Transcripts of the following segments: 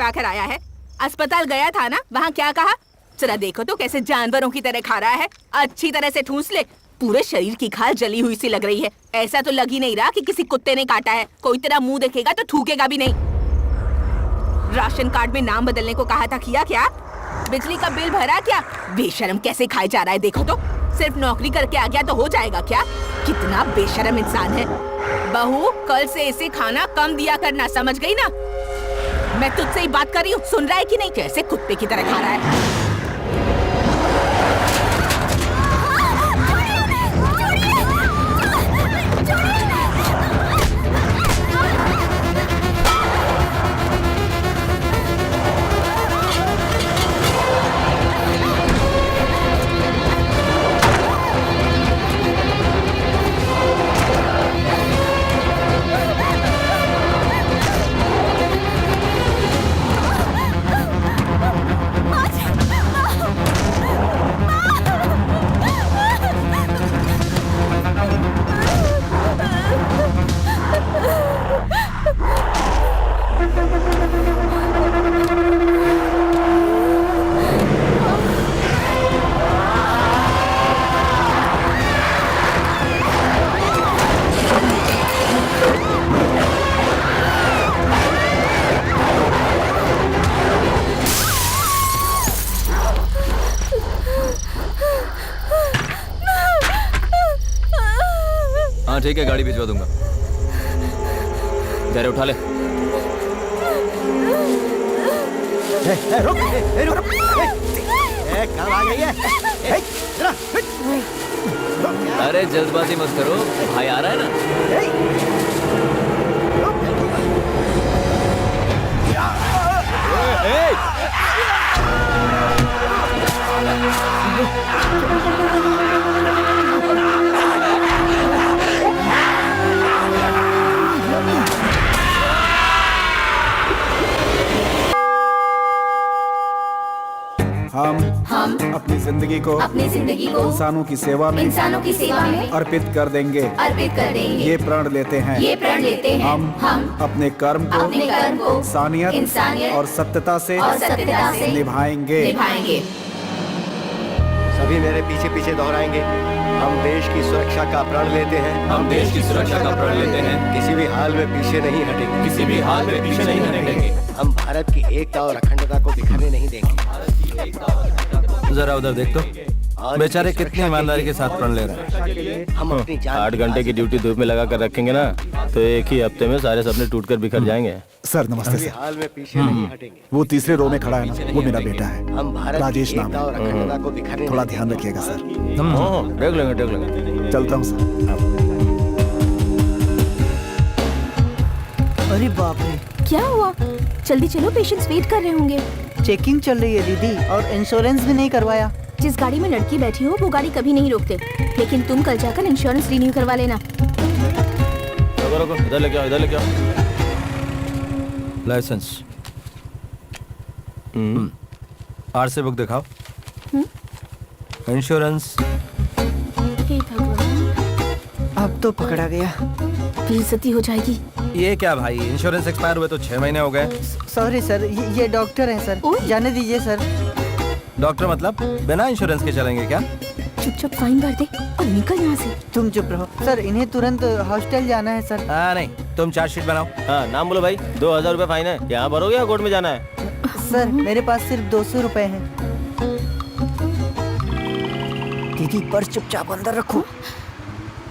खा कर आया है। अस्पताल गया था ना, वहाँ क्या कहा? जरा देखो तो कैसे जानवरों की तरह खा रहा है। अच्छी तरह से ठूस ले, पूरे शरीर की खाल जली हुई सी लग रही है। ऐसा तो लग ही नहीं रहा कि किसी कुत्ते ने काटा है। कोई तेरा मुंह देखेगा तो थूकेगा भी नहीं। राशन कार्ड में नाम बदलने को कहा था, किया क्या? बिजली का बिल भरा क्या? बेशरम कैसे खाए जा रहा है देखो तो। सिर्फ नौकरी करके आ गया तो हो जाएगा क्या? कितना बेशरम इंसान है। बहू, कल से इसे खाना कम दिया करना, समझ गई ना? मैं तुझसे ही बात कर रही हूँ, सुन रहा है कि नहीं? कैसे कुत्ते की तरह खा रहा है। हाँ ठीक है, गाड़ी भिजवा दूंगा। जरा उठा ले। रुक, रुक, कब आ गई है? अरे जल्दबाजी मत करो, भाई आ रहा है ना। हम अपनी जिंदगी को इंसानों की सेवा में अर्पित कर देंगे। ये प्रण लेते हैं। हम अपने कर्म को इंसानियत और सत्यता से निभाएंगे। सभी मेरे पीछे पीछे दोहराएंगे। हम देश की सुरक्षा का प्रण लेते हैं। किसी भी हाल में पीछे नहीं हटेंगे। हम भारत की एकता और अखंडता को बिखरने नहीं देंगे। जरा उधर देख तो, बेचारे कितनी ईमानदारी के साथ प्रण ले रहे हैं। हम अपनी 8 घंटे की ड्यूटी धूप में लगा कर रखेंगे ना, तो एक ही हफ्ते में सारे सपने टूटकर बिखर जाएंगे। सर नमस्ते सर। हाल में पीछे नहीं हटेंगे। वो तीसरे रो में खड़ा है ना, वो मेरा बेटा है, हम भारत राजेश की नाम एकता और है। अखंडता को बिखरने थोड़ा नहीं ध्यान रखिएगा सर। देख लेंगे। चलता हूँ सर। अरे बाप रे, क्या हुआ? जल्दी चलो, पेशेंट्स वेट कर रहे होंगे। चेकिंग चल रही है दीदी, और इंश्योरेंस भी नहीं करवाया। जिस गाड़ी में लड़की बैठी हो वो गाड़ी कभी नहीं रोकते, लेकिन तुम कल जाकर इंश्योरेंस रिन्यू करवा लेना। रुको, इधर लेके आओ। लाइसेंस, आरसी बुक दिखाओ। इंश्योरेंस। हे भगवान, अब तो पकड़ा गया। बेइज्जती हो जाएगी। ये क्या भाई, इंश्योरेंस एक्सपायर हुए तो 6 महीने हो गए। सॉरी सर, ये डॉक्टर हैं सर, जाने दीजिए सर। डॉक्टर मतलब बिना इंश्योरेंस के चलेंगे क्या? चुपचाप फाइन भर दे और निकल यहाँ से। तुम चुप रहो सर, इन्हें तुरंत हॉस्टल जाना है सर। हाँ नहीं, तुम चार्जशीट बनाओ। हाँ नाम बोलो भाई। 2000 रुपए फाइन है। यहाँ भरोगे या कोर्ट में जाना है? सर मेरे पास सिर्फ 200 रुपए हैं। दीदी पर्स चुपचाप अंदर रखो।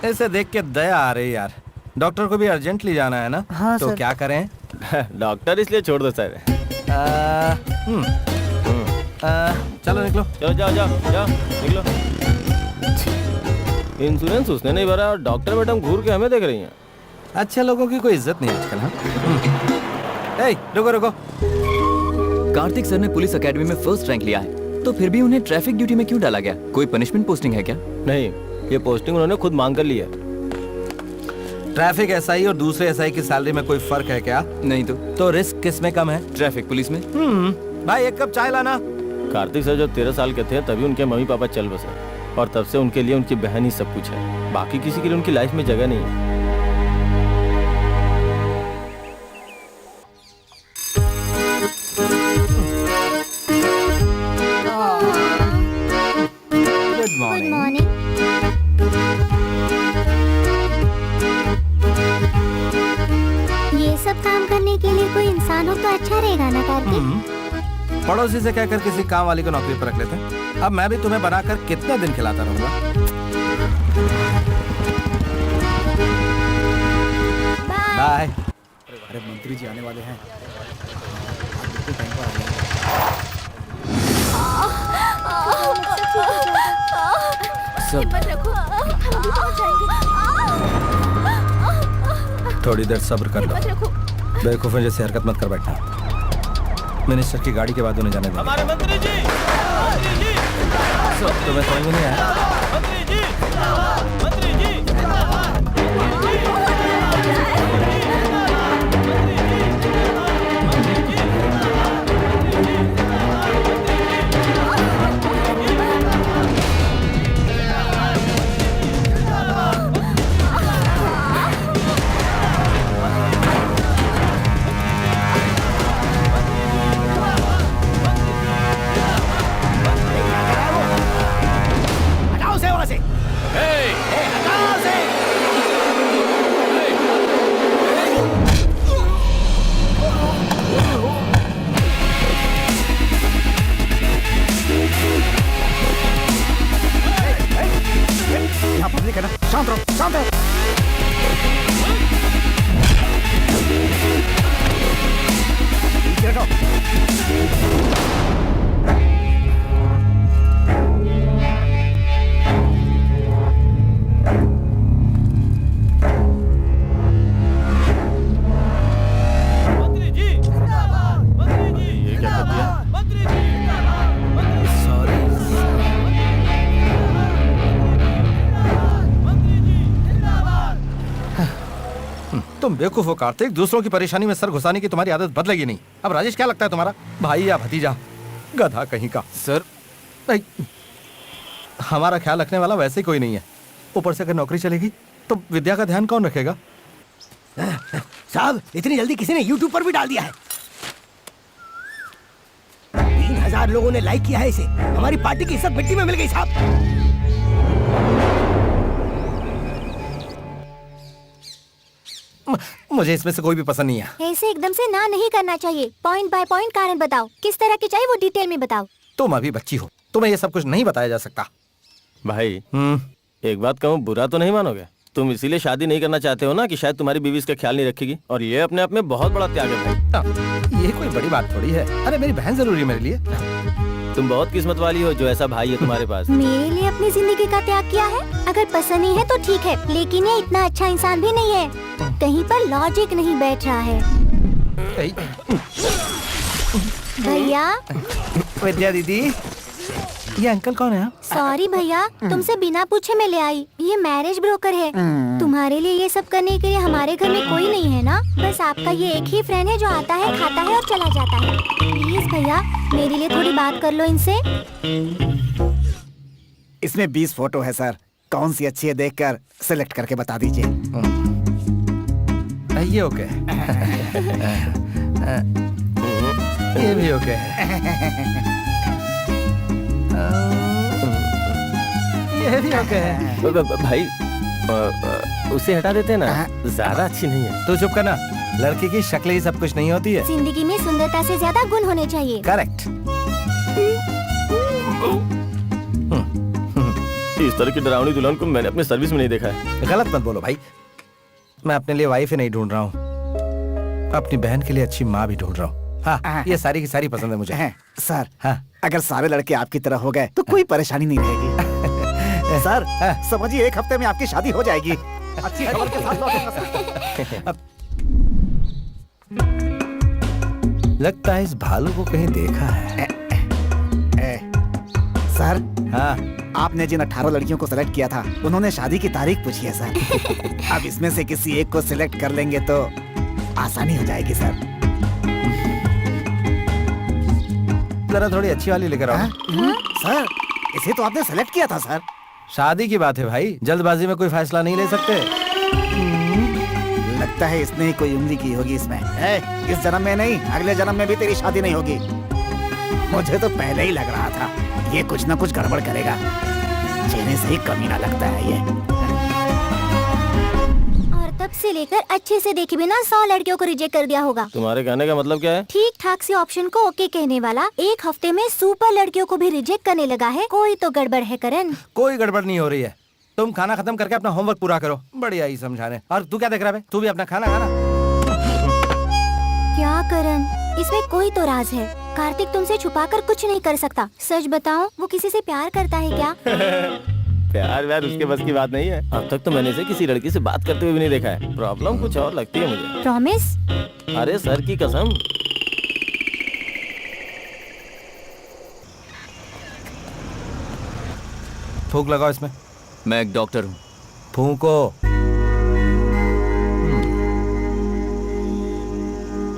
ऐसे देख के दया आ रही यार। डॉक्टर को भी अर्जेंटली जाना है ना? हाँ तो सर। क्या करें? डॉक्टर इसलिए छोड़ दो सर। चलो निकलो। चलो जाओ निकलो। इंश्योरेंस उसने नहीं भरा और डॉक्टर मैडम घूर के हमें देख रही हैं। अच्छे लोगों की कोई इज्जत नहीं आजकल। हाँ रुको। कार्तिक सर ने पुलिस एकेडमी में फर्स्ट रैंक लिया है, तो फिर भी उन्हें ट्रैफिक ड्यूटी में क्यों डाला गया? कोई पनिशमेंट पोस्टिंग है क्या? नहीं, ये पोस्टिंग उन्होंने खुद मांग कर ली है। ट्रैफिक एसआई और दूसरे एसआई की सैलरी में कोई फर्क है क्या? नहीं तो रिस्क किस में कम है? ट्रैफिक पुलिस में। भाई एक कप चाय लाना। कार्तिक सर जब 13 साल के थे तभी उनके मम्मी पापा चल बसे, और तब से उनके लिए उनकी बहन ही सब कुछ है। बाकी किसी के लिए उनकी लाइफ में जगह नहीं है। मानो तो अच्छा रहेगा ना कार्तिक? पड़ोसी से कहकर किसी काम वाली को नौकरी पर रख लेते हैं। अब मैं भी तुम्हें बनाकर कितने दिन खिलाता रहूंगा। बाय। अरे मंत्री जी आने वाले हैं। हिम्मत रखो, हम अभी पहुंच जाएंगे। थोड़ी देर सब्र कर लो। हिम्मत रखो। बेवकूफों जैसे हरकत मत कर बैठना। मिनिस्टर की गाड़ी के बाद उन्हें जाने दो। हमारे मंत्री जी, मंत्री जी, तुम्हें समझ में नहीं आया? मंत्री जी, मंत्री जी, यहाँ पब्लिक है ना, शांत रहो, शांत रहो। पीछे हटो। मंत्री जी, मंत्री जी, ये क्या कर दिया? मंत्री जी, सॉरी। तुम बेवकूफ हो कार्तिक। दूसरों की परेशानी में सर घुसाने की तुम्हारी आदत बदलेगी नहीं। अब राजेश क्या लगता है तुम्हारा, भाई या भतीजा? गधा कहीं का। सर भाई, हमारा ख्याल रखने वाला वैसे ही कोई नहीं है। ऊपर से अगर नौकरी चलेगी तो विद्या का ध्यान कौन रखेगा? साहब इतनी जल्दी किसी ने YouTube पर भी डाल दिया है। 3000 लोगों ने लाइक किया है इसे। हमारी पार्टी की इज्जत मिट्टी में मिल गई साहब। मुझे इसमें से कोई भी पसंद नहीं है। ऐसे एकदम से ना नहीं करना चाहिए। पॉइंट बाय पॉइंट कारण बताओ, किस तरह की चाहिए वो डिटेल में बताओ। तुम अभी बच्ची हो, तुम्हें ये सब कुछ नहीं बताया जा सकता। भाई एक बात कहूँ, बुरा तो नहीं मानोगे? तुम इसीलिए शादी नहीं करना चाहते हो ना कि शायद तुम्हारी बीवी इसका ख्याल नहीं रखेगी, और ये अपने आप में बहुत बड़ा त्याग है भाई। ये कोई बड़ी बात थोड़ी है। अरे मेरी बहन जरूरी है मेरे लिए। तुम बहुत किस्मत वाली हो जो ऐसा भाई है तुम्हारे पास। मेरे लिए अपनी जिंदगी का त्याग किया है। अगर पसंद नहीं है तो ठीक है, लेकिन ये इतना अच्छा इंसान भी नहीं है। कहीं पर लॉजिक नहीं बैठ रहा है। भैया। विद्या दीदी, ये अंकल कौन है? सॉरी भैया, तुमसे बिना पूछे मैं ले आई। ये मैरिज ब्रोकर है। तुम्हारे लिए ये सब करने के लिए हमारे घर में कोई नहीं है ना? बस आपका ये एक ही फ्रेंड है जो आता है, खाता है और चला जाता है। प्लीज भैया, मेरे लिए थोड़ी बात कर लो इनसे। इसमें 20 फोटो है सर। कौन सी अच्छी है देखकर सिलेक्ट करके बता दीजिए। ये ओके। ये भी ओके है। ये भी ओके है। भाई उसे हटा देते हैं ना, ज्यादा अच्छी नहीं है। तू चुप करना। लड़की की शक्ल ही सब कुछ नहीं होती है। जिंदगी में सुंदरता से ज्यादा गुण होने चाहिए। करेक्ट। इस तरह की डरावनी दुल्हन को मैंने अपने सर्विस में नहीं देखा है। गलत मत बोलो भाई। मैं अपने लिए वाइफ ही नहीं ढूंढ रहा हूँ, अपनी बहन के लिए अच्छी माँ भी ढूंढ रहा हूँ। हाँ, ये सारी की सारी पसंद है मुझे। सर, हाँ। अगर सारे लड़के आपकी तरह हो गए तो कोई परेशानी नहीं रहेगी। सर, समझिए 1 हफ्ते में आपकी शादी हो जाएगी। अच्छी खबर के साथ लौटूंगा। लगता है इस भालू को कहीं देखा है। सर, हाँ, आपने जिन 18 लड़कियों को सिलेक्ट किया था उन्होंने शादी की तारीख पूछी है सर। अब इसमें से किसी एक को सिलेक्ट कर लेंगे तो आसानी हो जाएगी सर। जरा थोड़ी अच्छी वाली लेकर आओ। सर, इसे तो आपने सिलेक्ट किया था सर। शादी की बात है भाई, जल्दबाजी में कोई फैसला नहीं ले सकते। लगता है इसने ही कोई उंगली की होगी इसमें। इस जन्म में नहीं, अगले जन्म में भी तेरी शादी नहीं होगी। मुझे तो पहले ही लग रहा था ये कुछ ना कुछ गड़बड़ करेगा। चेहरे से ही कमीना लगता है ये। और तब से से लेकर अच्छे से देखे बिना 100 लड़कियों को रिजेक्ट कर दिया होगा। तुम्हारे कहने का मतलब क्या है? ठीक ठाक से ऑप्शन को ओके कहने वाला 1 हफ्ते में सुपर लड़कियों को भी रिजेक्ट करने लगा है। कोई तो गड़बड़ है करण। कोई गड़बड़ नहीं हो रही है। तुम खाना खत्म करके अपना होमवर्क पूरा करो। बढ़िया ही समझाने। और तू क्या देख रहा है? तू भी अपना खाना खाना। क्या करण, इसमें कोई तो राज है। कार्तिक तुमसे छुपाकर कुछ नहीं कर सकता। सच बताओ, वो किसी से प्यार करता है क्या? प्यार व्यार उसके बस की बात नहीं है। अब तक तो मैंने इसे किसी लड़की से बात करते हुए भी नहीं देखा है। प्रॉब्लम कुछ और लगती है मुझे। प्रॉमिस? अरे सर की कसम। फूंक लगाओ इसमें। मैं एक डॉक्टर हूँ। फूंको।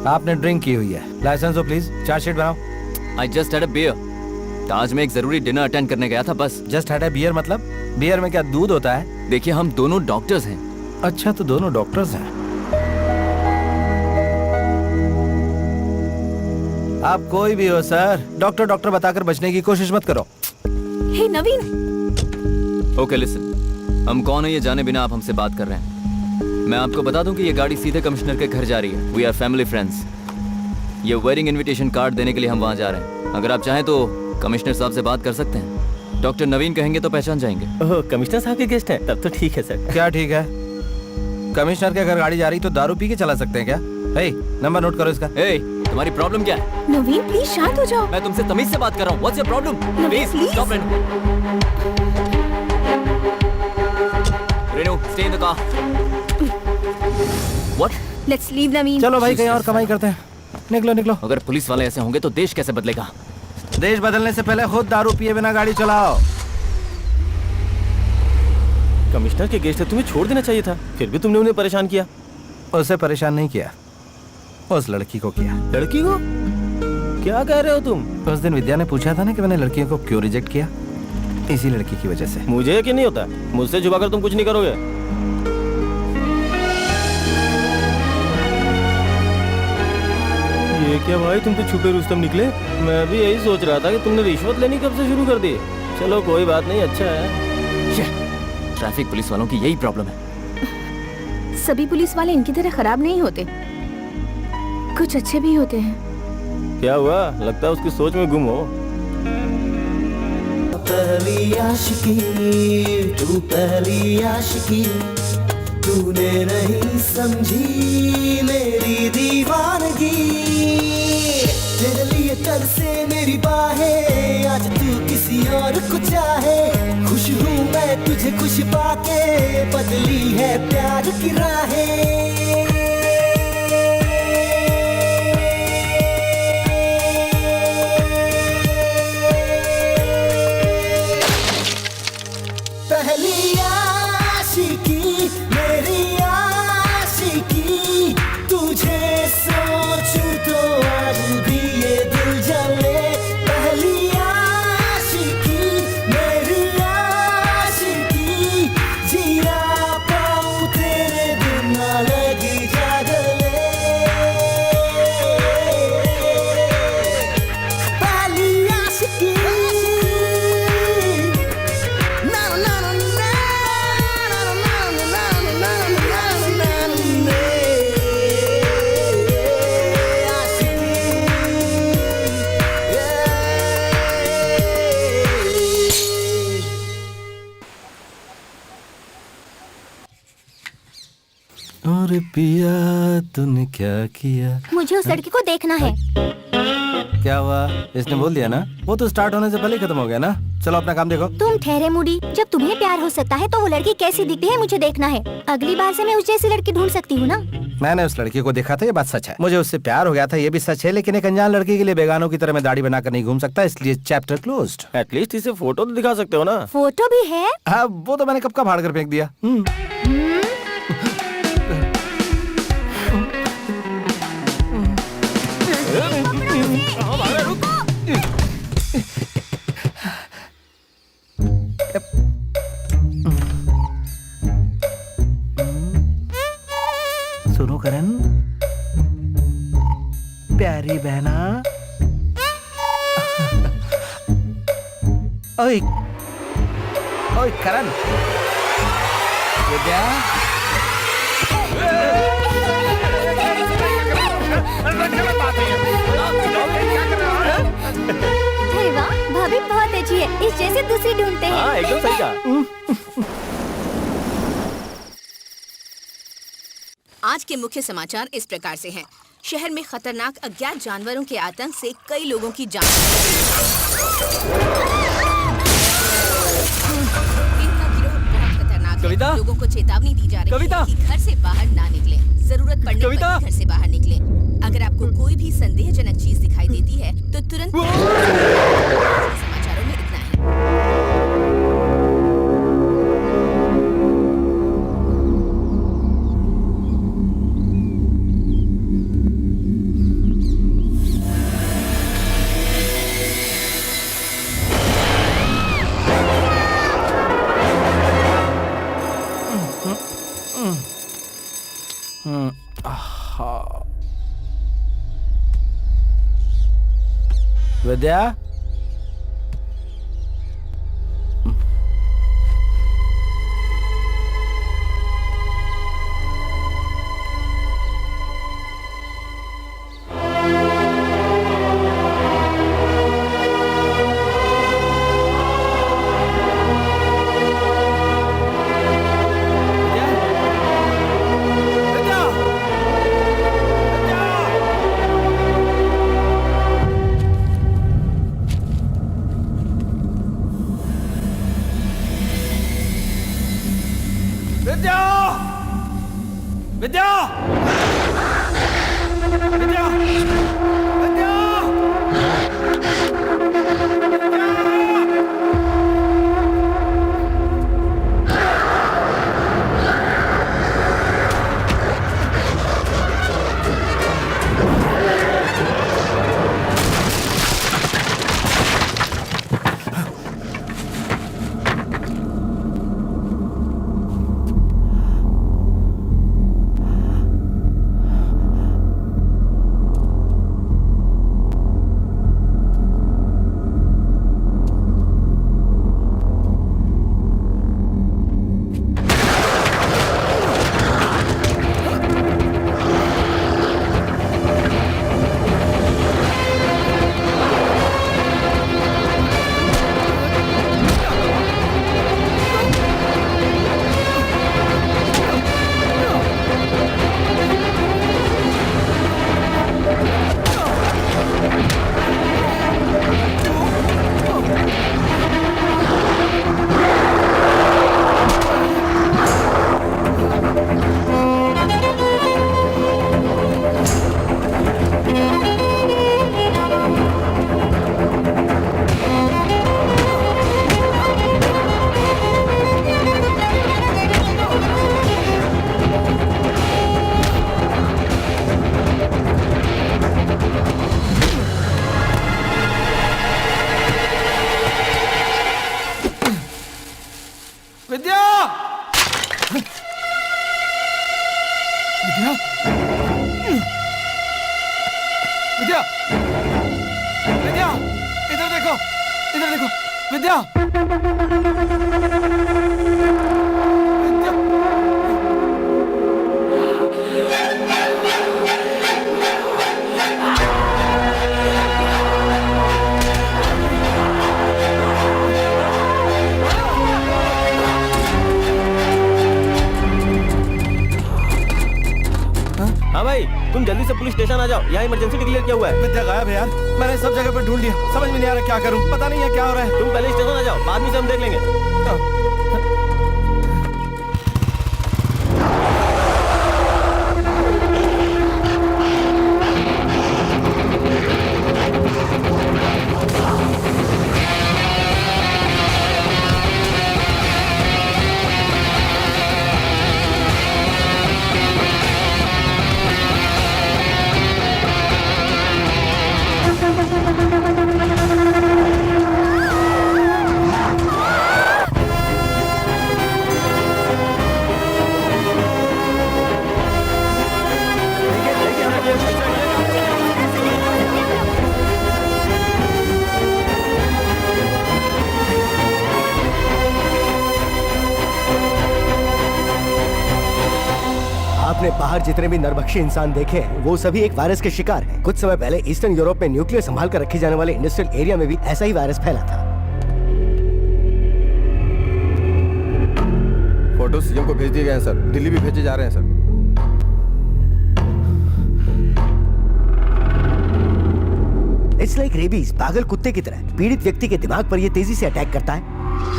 आपने ड्रिंक की हुई है। लाइसेंस हो प्लीज। चार्जशीट बनाओ। I just had a beer. Taj में एक जरूरी डिनर अटेंड करने गया था बस। जस्ट हैड अ बियर मतलब? बियर में क्या दूध होता है? देखिए हम दोनों डॉक्टर्स हैं। अच्छा तो दोनों डॉक्टर्स हैं। आप कोई भी हो सर, डॉक्टर डॉक्टर बताकर बचने की कोशिश मत करो। हे नवीन, ओके लिसन, हम कौन है ये जाने बिना आप हमसे बात कर रहे हैं। मैं आपको बता दूं कि ये गाड़ी सीधे कमिश्नर के घर जा रही है। We are family friends. ये वेडिंग इनविटेशन कार्ड देने के लिए हम वहाँ जा रहे हैं। अगर आप चाहें तो कमिश्नर साहब से बात कर सकते हैं। डॉक्टर नवीन कहेंगे तो पहचान जाएंगे। ओह, कमिश्नर साहब के गेस्ट हैं? तब तो ठीक है सर। क्या ठीक है? कमिश्नर के घर गाड़ी जा रही तो दारू पी के चला सकते हैं क्या? हे, नंबर नोट करो इसका। ए, तुम्हारी प्रॉब्लम क्या है? नवीन प्लीज शांत हो जाओ। मैं तुमसे तमीज से बात कर रहा हूँ। What's your problem? Please please. Stop Renu, stay in the car. What? Let's leave Naveen. चलो भाई कहीं और कमाई करते हैं। निकलो निकलो। अगर पुलिस वाले ऐसे होंगे तो देश कैसे बदलेगा? देश बदलने से पहले खुद दारू पिए बिना गाड़ी चलाओ। कमिश्नर के गेस्ट है, तुम्हें छोड़ देना चाहिए था। फिर भी तुमने उन्हें परेशान किया। उसे परेशान नहीं किया, उस लड़की को किया। लड़की को? क्या कह रहे हो तुम? उस दिन विद्या ने पूछा था ना कि मैंने लड़कियों को क्यों रिजेक्ट किया। इसी लड़की की वजह से। मुझे यकीन नहीं होता। मुझसे छुपाकर तुम कुछ नहीं करोगे। ये क्या भाई, तुम तो छुपे रुस्तम निकले। मैं भी यही सोच रहा था कि तुमने रिश्वत लेनी कब से शुरू कर दी। चलो कोई बात नहीं, अच्छा है। ट्रैफिक पुलिस वालों की यही प्रॉब्लम है। सभी पुलिस वाले इनकी तरह खराब नहीं होते, कुछ अच्छे भी होते हैं। क्या हुआ? लगता है उसकी सोच में गुम हो। पहली आशिकी, तू पहली आशिकी, तूने नहीं समझी मेरी दीवानगी। तेरे लिए तर से मेरी बाहें, आज तू किसी और को चाहे। खुश हूँ मैं तुझे खुश पाके, बदली है प्यार की राहें। पहली आशिकी, मेरी आशिकी, तुझे सोचूं तो आज भी ये दिल जले। पहली आशिकी, मेरी आशिकी, जी ना पाऊं तेरे बिना लगी जागले। पहली आशिकी, और पिया तूने क्या किया? मुझे उस लड़की को देखना है। क्या हुआ? इसने बोल दिया ना। वो तो स्टार्ट होने से पहले खत्म हो गया ना। चलो अपना काम देखो। तुम ठहरे मूडी, जब तुम्हें प्यार हो सकता है तो वो लड़की कैसी दिखती है मुझे देखना है। अगली बार से मैं उस जैसी लड़की ढूंढ सकती हूँ ना। मैंने उस लड़की को देखा था, ये बात सच है। मुझे उससे प्यार हो गया था, ये भी सच है। लेकिन एक अनजान लड़की के लिए बेगानों की तरह मैं दाढ़ी बनाकर नहीं घूम सकता, इसलिए चैप्टर क्लोज्ड। एटलीस्ट इसे फोटो तो दिखा सकते हो ना। फोटो भी है? हाँ, वो तो मैंने कब का फाड़ कर फेंक दिया। सुनो करण, प्यारी बहना। ओए ओए करण, विद्या। इस जैसे दूसरी ढूंढते हैं। हाँ एकदम सही कहा। आज के मुख्य समाचार इस प्रकार से हैं। शहर में खतरनाक अज्ञात जानवरों के आतंक से कई लोगों की जान। इनका गिरोह बहुत खतरनाक है। कविता? लोगों को चेतावनी दी जा रही कविता? है कि घर से बाहर ना निकलें। जरूरत पड़ने पर कविता? ही घर से बाहर निकलें। अगर आपको कोई भी संदेहजनक चीज दिखाई देती है तो तुरंत समाचारों में इतना ही। विद्या, विद्या, विद्या, विद्या, विद्या, विद्या, विद्या, विद्या, विद्या, इधर देखो, इधर देखो, विद्या, विद्या, हाँ भाई, तुम जल्दी से पुलिस स्टेशन आ जाओ। यहाँ इमरजेंसी डिक्लेयर किया हुआ है। विद्या गायब है यार। मैंने सब जगह पर ढूंढ लिया, समझ में नहीं आ रहा क्या करूं। पता नहीं है क्या हो रहा है। तुम पहले स्टेशन आ जाओ, बाद में से हम देख लेंगे। आपने बाहर जितने भी नरभक्षी इंसान देखे हैं वो सभी एक वायरस के शिकार हैं। कुछ समय पहले ईस्टर्न यूरोप में न्यूक्लियर संभाल कर रखे जाने वाले इंडस्ट्रियल एरिया में भी ऐसा ही वायरस फैला था। फोटो सीएम को भेज दिए गए हैं सर, दिल्ली भी भेजे जा रहे हैं सर। इट्स लाइक रेबीज, पागल कुत्ते की तरह पीड़ित व्यक्ति के दिमाग पर यह तेजी से अटैक करता है।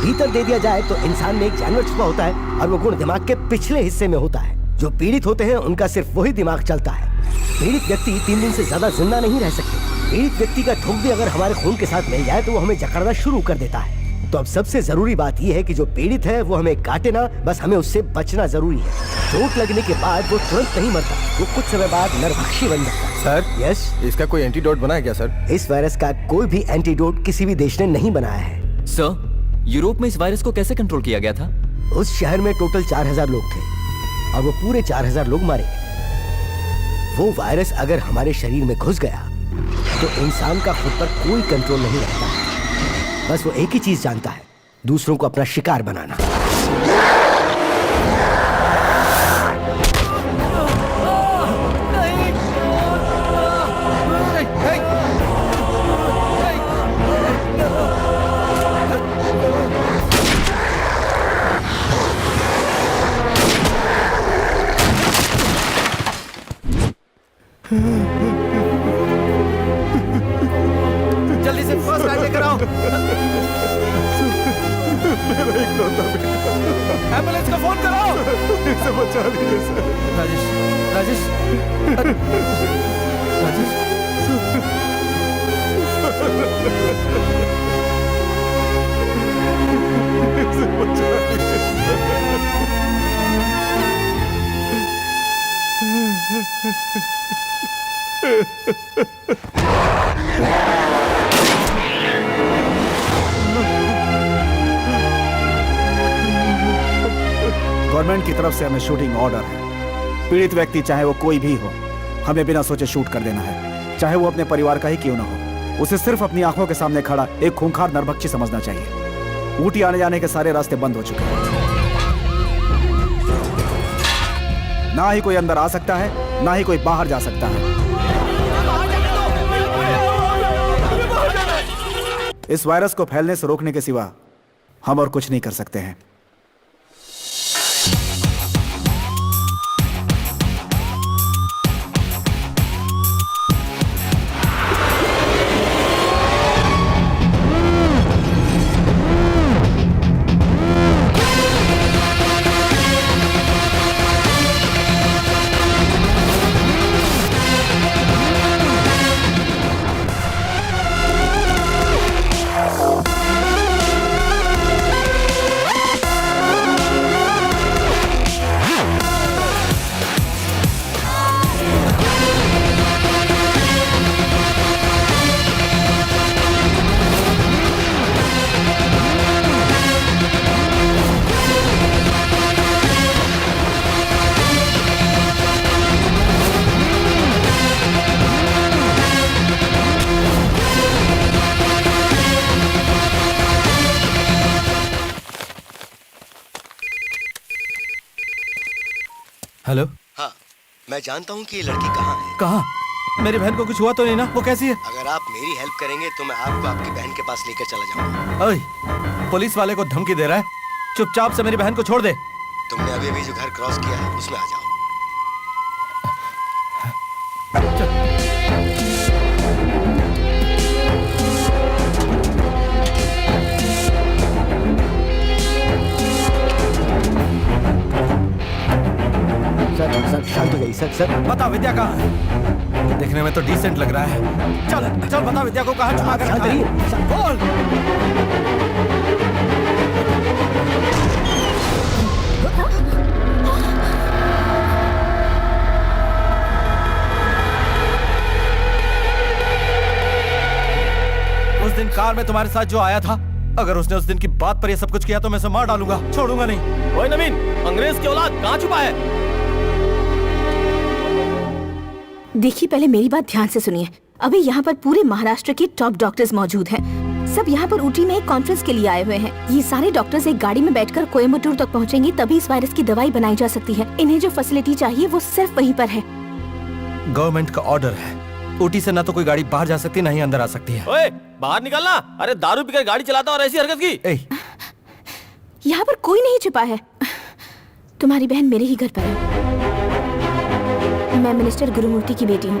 भीतर दे दिया जाए तो इंसान में एक जानवर छुपा होता है और वो गुण दिमाग के पिछले हिस्से में होता है। जो पीड़ित होते हैं उनका सिर्फ वही दिमाग चलता है। पीड़ित व्यक्ति 3 दिन से ज्यादा जिंदा नहीं रह सकते। पीड़ित व्यक्ति का थूक भी अगर हमारे खून के साथ मिल जाए तो वो हमें जकड़ना शुरू कर देता है। तो अब सबसे जरूरी बात यह है कि जो पीड़ित है वो हमें काटे ना, बस हमें उससे बचना जरूरी है। चोट लगने के बाद वो तुरंत नहीं मरता, वो कुछ समय बाद नरभक्षी बन जाता है। सर यस, इसका कोई एंटीडोट बना है क्या सर? इस वायरस का कोई भी एंटीडोट किसी भी देश ने नहीं बनाया है। सर, यूरोप में इस वायरस को कैसे कंट्रोल किया गया था? उस शहर में टोटल 4000 लोग थे और वो पूरे 4000 लोग मारे गए। वो वायरस अगर हमारे शरीर में घुस गया तो इंसान का खुद पर कोई कंट्रोल नहीं रहता। बस वो एक ही चीज जानता है, दूसरों को अपना शिकार बनाना। जल्दी से फर्स्ट एड लेकर आओ। एम्बुलेंस का फोन कराओ। इसे बचा लीजिए सर। राजेश, राजेश, राजेश, इसे बचा लीजिए। गवर्नमेंट की तरफ से हमें शूटिंग ऑर्डर है। पीड़ित व्यक्ति चाहे वो कोई भी हो, हमें बिना सोचे शूट कर देना है, चाहे वो अपने परिवार का ही क्यों ना हो। उसे सिर्फ अपनी आंखों के सामने खड़ा एक खूंखार नरभक्षी समझना चाहिए। ऊटी आने जाने के सारे रास्ते बंद हो चुके हैं, ना ही कोई अंदर आ सकता है, ना ही कोई बाहर जा सकता है। इस वायरस को फैलने से रोकने के सिवा हम और कुछ नहीं कर सकते हैं। हेलो। हाँ, मैं जानता हूँ कि ये लड़की कहाँ है। कहाँ? मेरी बहन को कुछ हुआ तो नहीं ना? वो कैसी है? अगर आप मेरी हेल्प करेंगे तो मैं आपको आपकी बहन के पास लेकर चला जाऊंगा। ओए, पुलिस वाले को धमकी दे रहा है? चुपचाप से मेरी बहन को छोड़ दे। तुमने अभी अभी जो घर क्रॉस किया है उसमें आ जाओ। सर, शांत हो जाइए सर। सर बता विद्या कहाँ है? देखने में तो डिसेंट लग रहा है। चल चल बता विद्या को कहाँ छुपा कर रखा है? बोल। उस दिन कार में तुम्हारे साथ जो आया था, अगर उसने उस दिन की बात पर ये सब कुछ किया तो मैं उसे मार डालूंगा, छोड़ूंगा नहीं। ओए नवीन, अंग्रेज की औलाद कहाँ छुपा है? देखिए, पहले मेरी बात ध्यान से सुनिए। अभी यहाँ पर पूरे महाराष्ट्र के टॉप डॉक्टर्स मौजूद हैं। सब यहाँ पर ऊटी में एक कॉन्फ्रेंस के लिए आए हुए हैं। ये सारे डॉक्टर्स एक गाड़ी में बैठकर कोयम्बटूर तक पहुँचेंगे, तभी इस वायरस की दवाई बनाई जा सकती है। इन्हें जो फैसिलिटी चाहिए वो सिर्फ वहीं पर है। गवर्नमेंट का ऑर्डर है, ऊटी से ना तो कोई गाड़ी बाहर जा सकती, ना ही अंदर आ सकती है। ओए, बाहर निकलना। अरे दारू पीकर गाड़ी चलाता और ऐसी हरकत की। यहाँ पर कोई नहीं छुपा है। तुम्हारी बहन मेरे ही घर पर है। मैं मिनिस्टर गुरुमूर्ति की बेटी हूँ।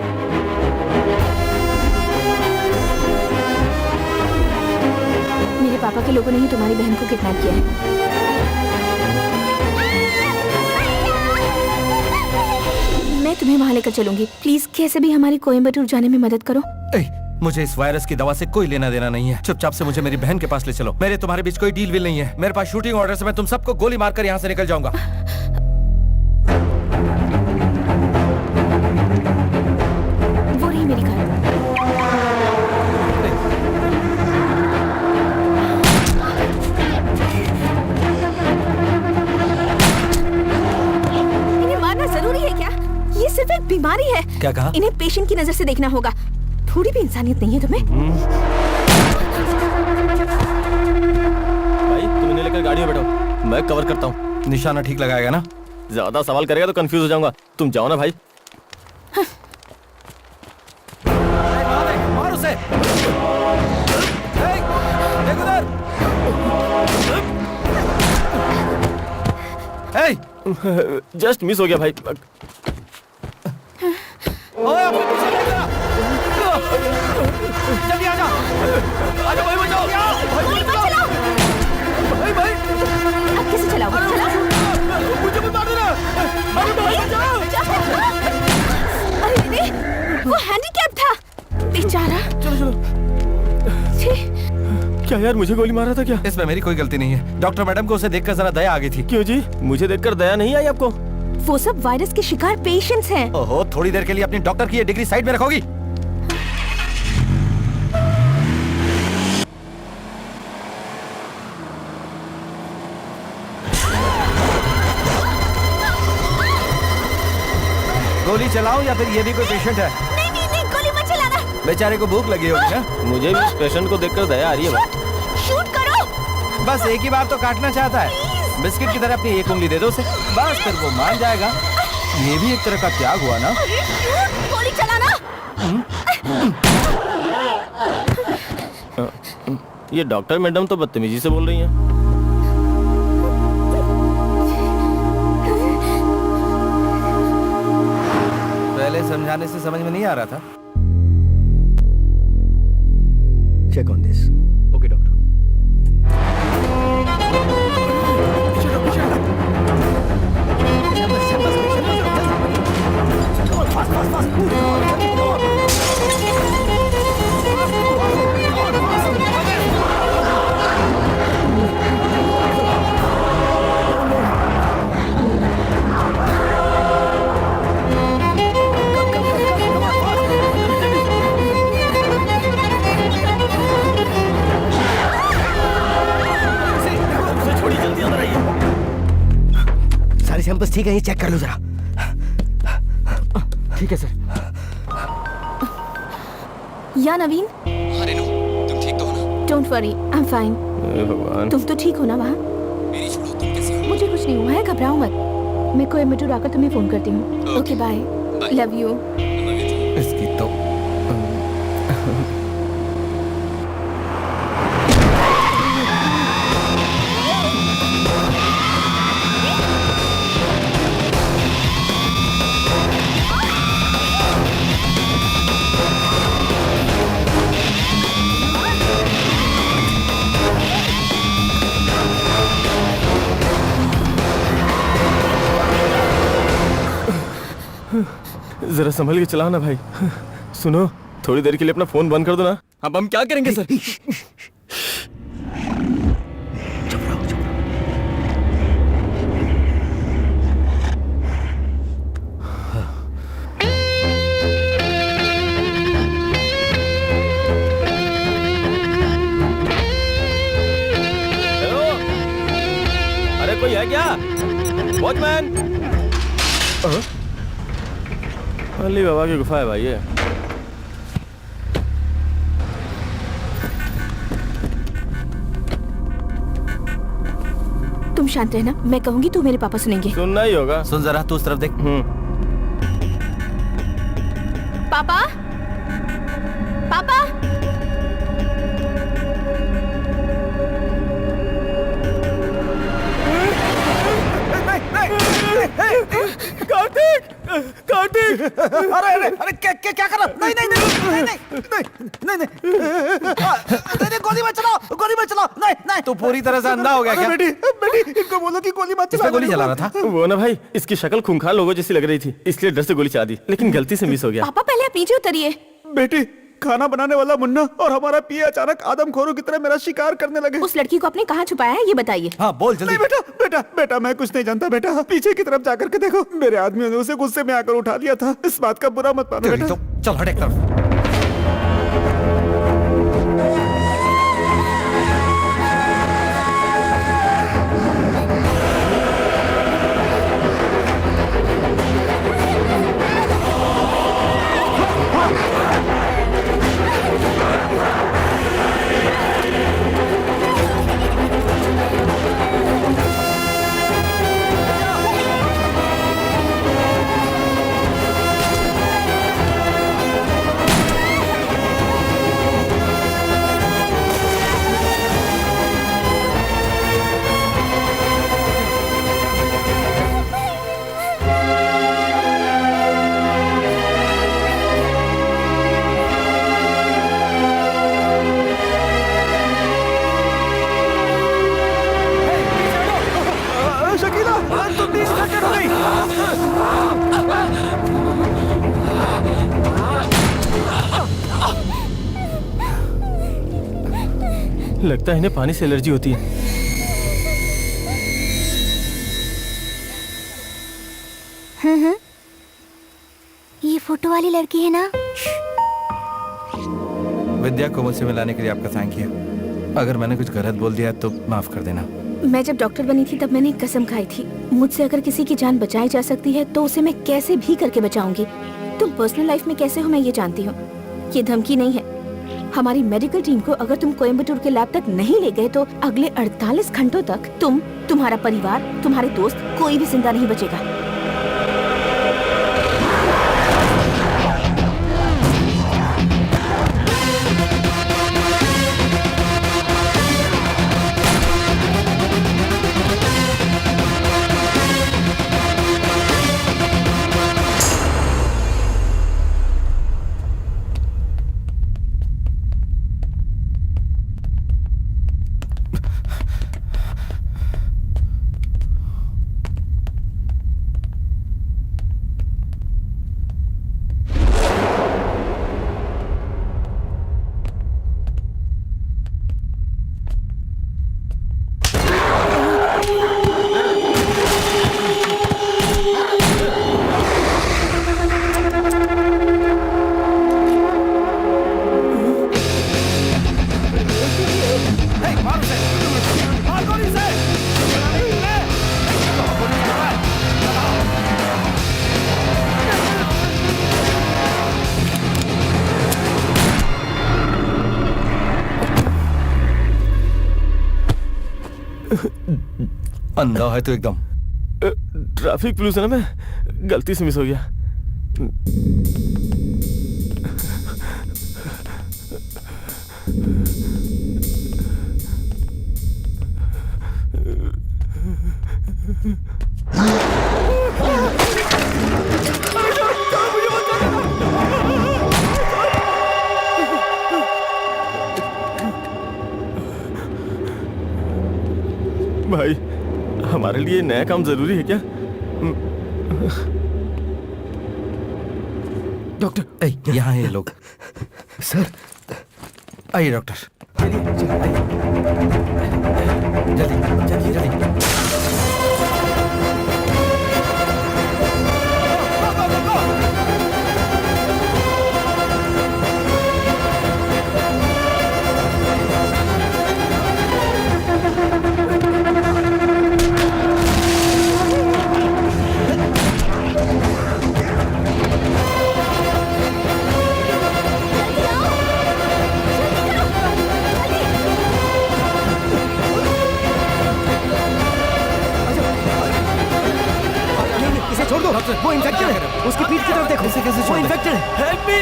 मेरे पापा के लोगों ने ही तुम्हारी बहन को किडनैप किया है। मैं तुम्हें वहाँ लेकर चलूंगी। प्लीज कैसे भी हमारी कोयम्बटूर जाने में मदद करो। मुझे इस वायरस की दवा से कोई लेना देना नहीं है। चुपचाप से मुझे मेरी बहन के पास ले चलो। मेरे तुम्हारे बीच कोई डील विल नहीं है। मेरे पास शूटिंग ऑर्डर से मैं तुम सबको गोली मारकर यहाँ से निकल जाऊंगा। वो रही मेरी कार। इन्हें मारना जरूरी है क्या? ये सिर्फ एक बीमारी है। क्या कहा? इन्हें पेशेंट की नजर से देखना होगा। थोड़ी भी इंसानियत नहीं है तुम्हें? भाई तुम इन्हें लेकर गाड़ी में बैठो, मैं कवर करता हूँ। निशाना ठीक लगाएगा ना? ज्यादा सवाल करेगा तो कंफ्यूज हो जाऊंगा। तुम जाओ ना भाई। मार उसे। देख उधर। जस्ट मिस हो गया भाई। ओए अपने पीछे देख जरा। जल्दी आजा। आजा भाई, बचाओ। गोली मत चलाओ। भाई अब कैसे चलाओगे? चलाओ। मुझे मत मार देना। अरे भाई बचाओ। अरे दीदी, वो हैंडीकैप था बेचारा। चलो। क्या यार, मुझे गोली मारा था क्या? इसमें मेरी कोई गलती नहीं है। डॉक्टर मैडम को उसे देखकर जरा दया आ गई थी। क्यों जी, मुझे देखकर दया नहीं आई आपको? वो सब वायरस के शिकार पेशेंट्स हैं। ओहो, थोड़ी देर के लिए अपनी डॉक्टर की ये डिग्री साइड में रखोगी? गोली चलाओ या फिर ये भी कोई पेशेंट है? नहीं, गोली मत चलाना। बेचारे को भूख लगी होगी ना? मुझे भी इस पेशेंट को देखकर दया आ रही है भाई। शूट करो। बस एक ही बार तो काटना चाहता है। बिस्किट की तरह अपनी एक उंगली दे दो उसे, बस फिर वो मान जाएगा। ये भी एक तरह का त्याग हुआ ना? गोली चलाना। ये डॉक्टर मैडम तो बदतमीजी से बोल रही हैं। पहले समझाने से समझ में नहीं आ रहा था। Check on this. Okay doctor. सारे सैंपल्स ठीक है, ये चेक कर लो जरा। ठीक है सर। या नवीन, तुम ठीक तो हो ना? Don't worry, I am fine. भगवान, तुम तो ठीक हो ना? वहाँ मेरी छोड़ो, तुम कैसी हो? मुझे कुछ नहीं हुआ है, घबराओ मत। मैं कोयम्बटूर आकर तुम्हें फोन करती हूँ। Okay bye, love you. इसकी तो जरा संभल के चलाओ ना भाई। सुनो, थोड़ी देर के लिए अपना फोन बंद कर दो ना। अब हम क्या करेंगे सर? हेलो, अरे कोई है क्या? वॉचमैन। अली बाबा की गुफा है भाई ये। तुम शांत रहना, मैं कहूंगी तो मेरे पापा सुनेंगे। सुनना ही होगा। सुन जरा, तू उस तरफ देख। पापा, पापा, कार्तिक कार्तिक अरे अरे अरे क्या क्या क्या कर रहा? नहीं नहीं नहीं नहीं नहीं नहीं नहीं गोली मत चलाओ नहीं नहीं। तू पूरी तरह से अंधा हो गया क्या? बेटी बेटी इनको बोलो कि गोली मत चलाओ। गोली चला रहा था वो ना भाई, इसकी शक्ल खूंखार लोगों जैसी लग रही थी, इसलिए डर से गोली चला दी, लेकिन गलती से मिस हो गया। पापा पहले आप नीचे उतरिए। बेटी खाना बनाने वाला मुन्ना और हमारा पिया अचानक आदमखोरों की तरह मेरा शिकार करने लगे। उस लड़की को आपने कहाँ छुपाया है ये बताइए। हाँ बोल जल्दी। नहीं बेटा बेटा बेटा मैं कुछ नहीं जानता बेटा। पीछे की तरफ जाकर के देखो, मेरे आदमियों ने उसे गुस्से में आकर उठा लिया था। इस बात का बुरा मत मानो बेटा। चल हट एक तरफ। शकीला तुम भी इंस्पेक्टर हो गई। लगता है इन्हें पानी से एलर्जी होती है। ये फोटो वाली लड़की है ना? विद्या को मुझसे मिलाने के लिए आपका थैंक यू। अगर मैंने कुछ गलत बोल दिया तो माफ कर देना। मैं जब डॉक्टर बनी थी तब मैंने एक कसम खाई थी, मुझसे अगर किसी की जान बचाई जा सकती है तो उसे मैं कैसे भी करके बचाऊंगी। तुम पर्सनल लाइफ में कैसे हो मैं ये जानती हूँ। ये धमकी नहीं है। हमारी मेडिकल टीम को अगर तुम कोयम्बटूर के लैब तक नहीं ले गए तो अगले 48 घंटों तक तुम, तुम्हारा परिवार, तुम्हारे दोस्त, कोई भी जिंदा नहीं बचेगा। अंधा है तो एकदम। ट्रैफिक पुलिस है ना, मैं गलती से मिस हो गया। भाई हमारे लिए नया काम जरूरी है क्या? डॉक्टर यहाँ है ये लोग। सर आइए डॉक्टर। जल्दी जल्दी जल्दी। वो इन्फेक्टेड है। उसकी पीठ की तरफ देखो। कैसे वो इन्फेक्टेड है। Help me.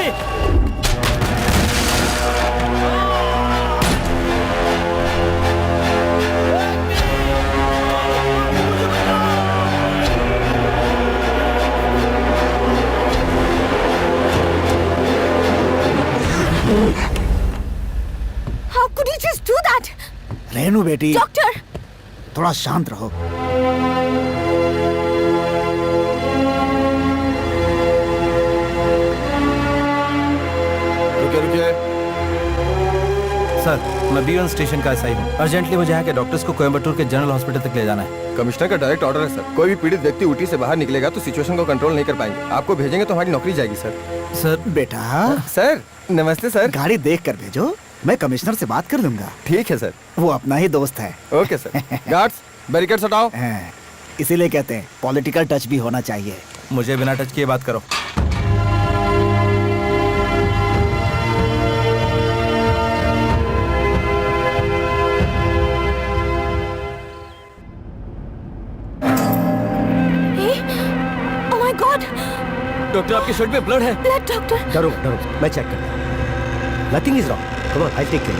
रेनू बेटी, डॉक्टर थोड़ा शांत रहो। रुकिए रुकिए। सर, मैं B1 स्टेशन का एसआई हूँ। अर्जेंटली मुझे यहाँ के डॉक्टर्स को कोयम्बटूर के जनरल हॉस्पिटल तक ले जाना है। कमिश्नर का डायरेक्ट ऑर्डर है सर। कोई भी पीड़ित व्यक्ति ऊटी से बाहर निकलेगा तो सिचुएशन को कंट्रोल नहीं कर पाएंगे। आपको भेजेंगे तो हमारी नौकरी जाएगी सर। सर बेटा सर नमस्ते सर। गाड़ी देख कर भेजो, मैं कमिश्नर से बात कर लूंगा। ठीक है सर। वो अपना ही दोस्त है। Okay sir. गार्ड्स बैरिकेड्स हटाओ। इसीलिए कहते हैं पॉलिटिकल टच भी होना चाहिए। मुझे बिना टच किए बात करो। ओह माय गॉड, डॉक्टर आपके शर्ट पे ब्लड है। Blood doctor. डरो डरो, मैं चेक करता हूँ। Nothing is wrong, come on, I take care.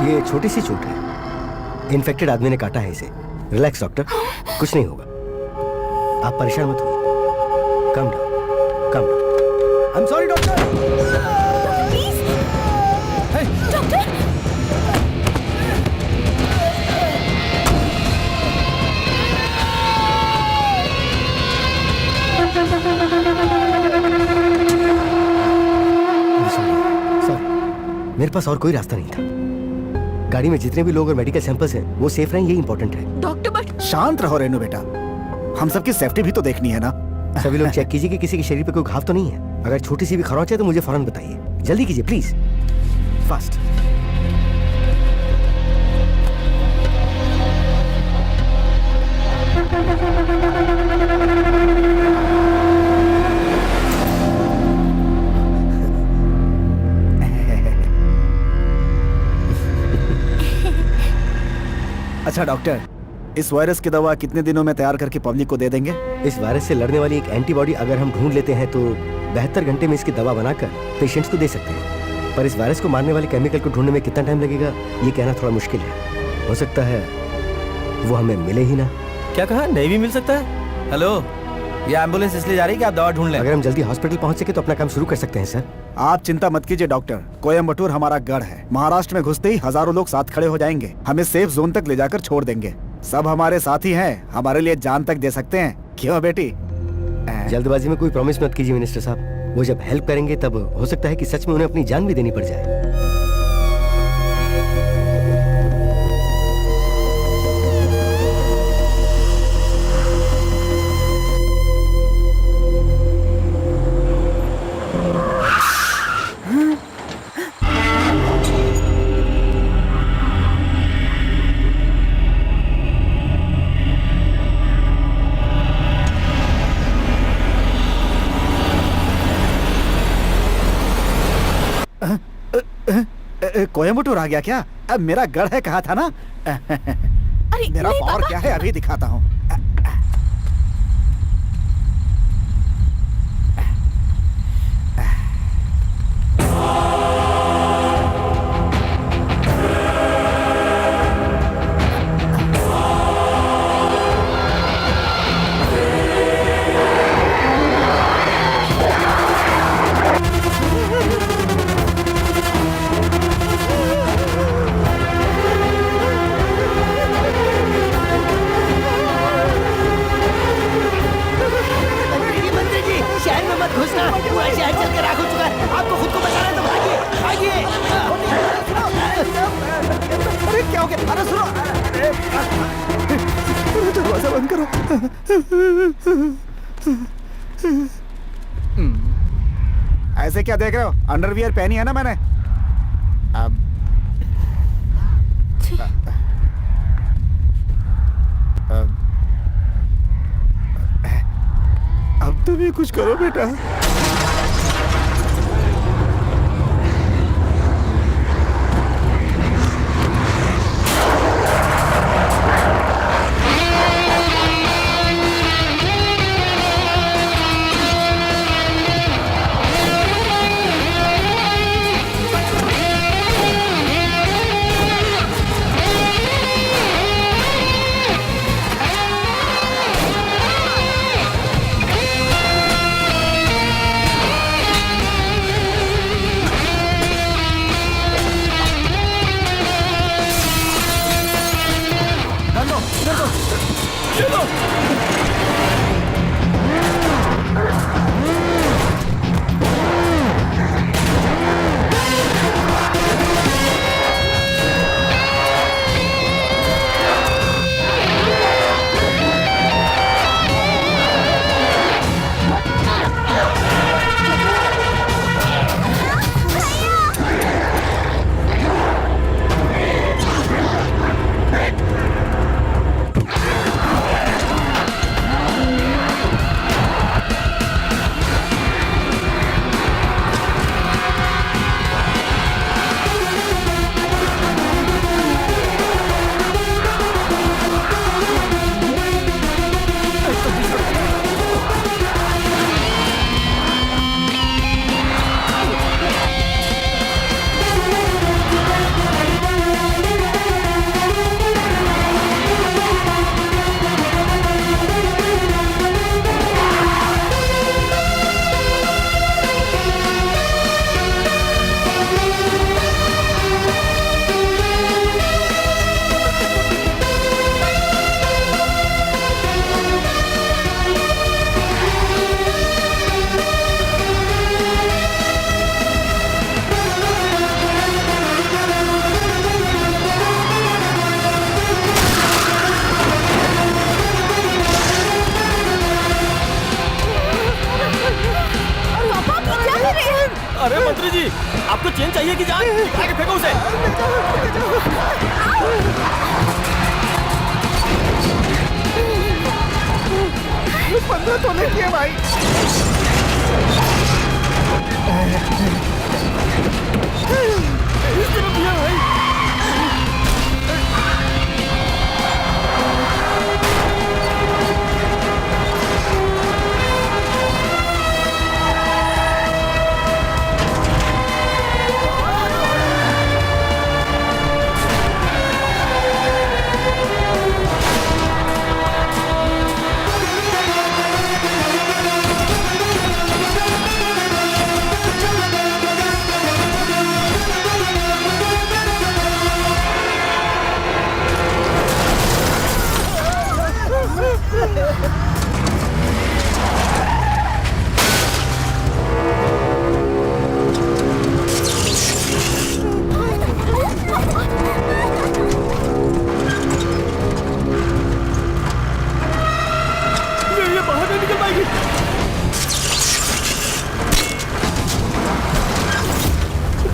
ये छोटी सी चोट है, इन्फेक्टेड आदमी ने काटा है इसे। रिलैक्स डॉक्टर, कुछ नहीं होगा, आप परेशान मत होइए। Come down, come down. I am sorry doctor. Please doctor. Sir, मेरे पास और कोई रास्ता नहीं था। गाड़ी में जितने भी लोग और मेडिकल सैंपल्स हैं वो सेफ रहें, ये इंपॉर्टेंट है। डॉक्टर बट शांत रहो रेनू बेटा, हम सबकी सेफ्टी भी तो देखनी है ना। सभी लोग चेक कीजिए कि किसी के शरीर पे कोई घाव तो नहीं है। अगर छोटी सी भी खरोंच है तो मुझे फौरन बताइए। जल्दी कीजिए प्लीज, फास्ट। अच्छा डॉक्टर, इस वायरस की दवा कितने दिनों में तैयार करके पब्लिक को दे देंगे? इस वायरस से लड़ने वाली एक एंटीबॉडी अगर हम ढूंढ लेते हैं तो 72 घंटे में इसकी दवा बनाकर पेशेंट्स को दे सकते हैं। पर इस वायरस को मारने वाले केमिकल को ढूंढने में कितना टाइम लगेगा ये कहना थोड़ा मुश्किल है। हो सकता है वो हमें मिले ही ना। क्या कहा, नहीं भी मिल सकता है? हेलो, ये एम्बुलेंस इसलिए जा रही है कि आप दवा ढूंढ लें। अगर हम जल्दी हॉस्पिटल पहुंच सके तो अपना काम शुरू कर सकते हैं सर। आप चिंता मत कीजिए डॉक्टर, कोयम्बटूर हमारा गढ़ है। महाराष्ट्र में घुसते ही हजारों लोग साथ खड़े हो जाएंगे, हमें सेफ जोन तक ले जाकर छोड़ देंगे। सब हमारे साथी हैं, हमारे लिए जान तक दे सकते हैं। क्यों बेटी? जल्दबाजी में कोई प्रॉमिस मत कीजिए मिनिस्टर साहब। वो जब हेल्प करेंगे तब हो सकता है कि सच में उन्हें अपनी जान भी देनी पड़ जाए। कोयम्बटूर आ गया क्या? अब मेरा गढ़ है कहा था ना। अरे मेरा नहीं पावर बाबा। क्या है अभी दिखाता हूँ। अरे क्या हो गया? अरे सुनो, दरवाजा बंद करो। ऐसे क्या देख रहे हो? अंडरवियर पहनी है ना मैंने। अब तुम भी कुछ करो बेटा। आपको चेन चाहिए कि जान? आगे फेंको उसे। पंद्रह तो नहीं किए भाई। इस तरफ दिया भाई।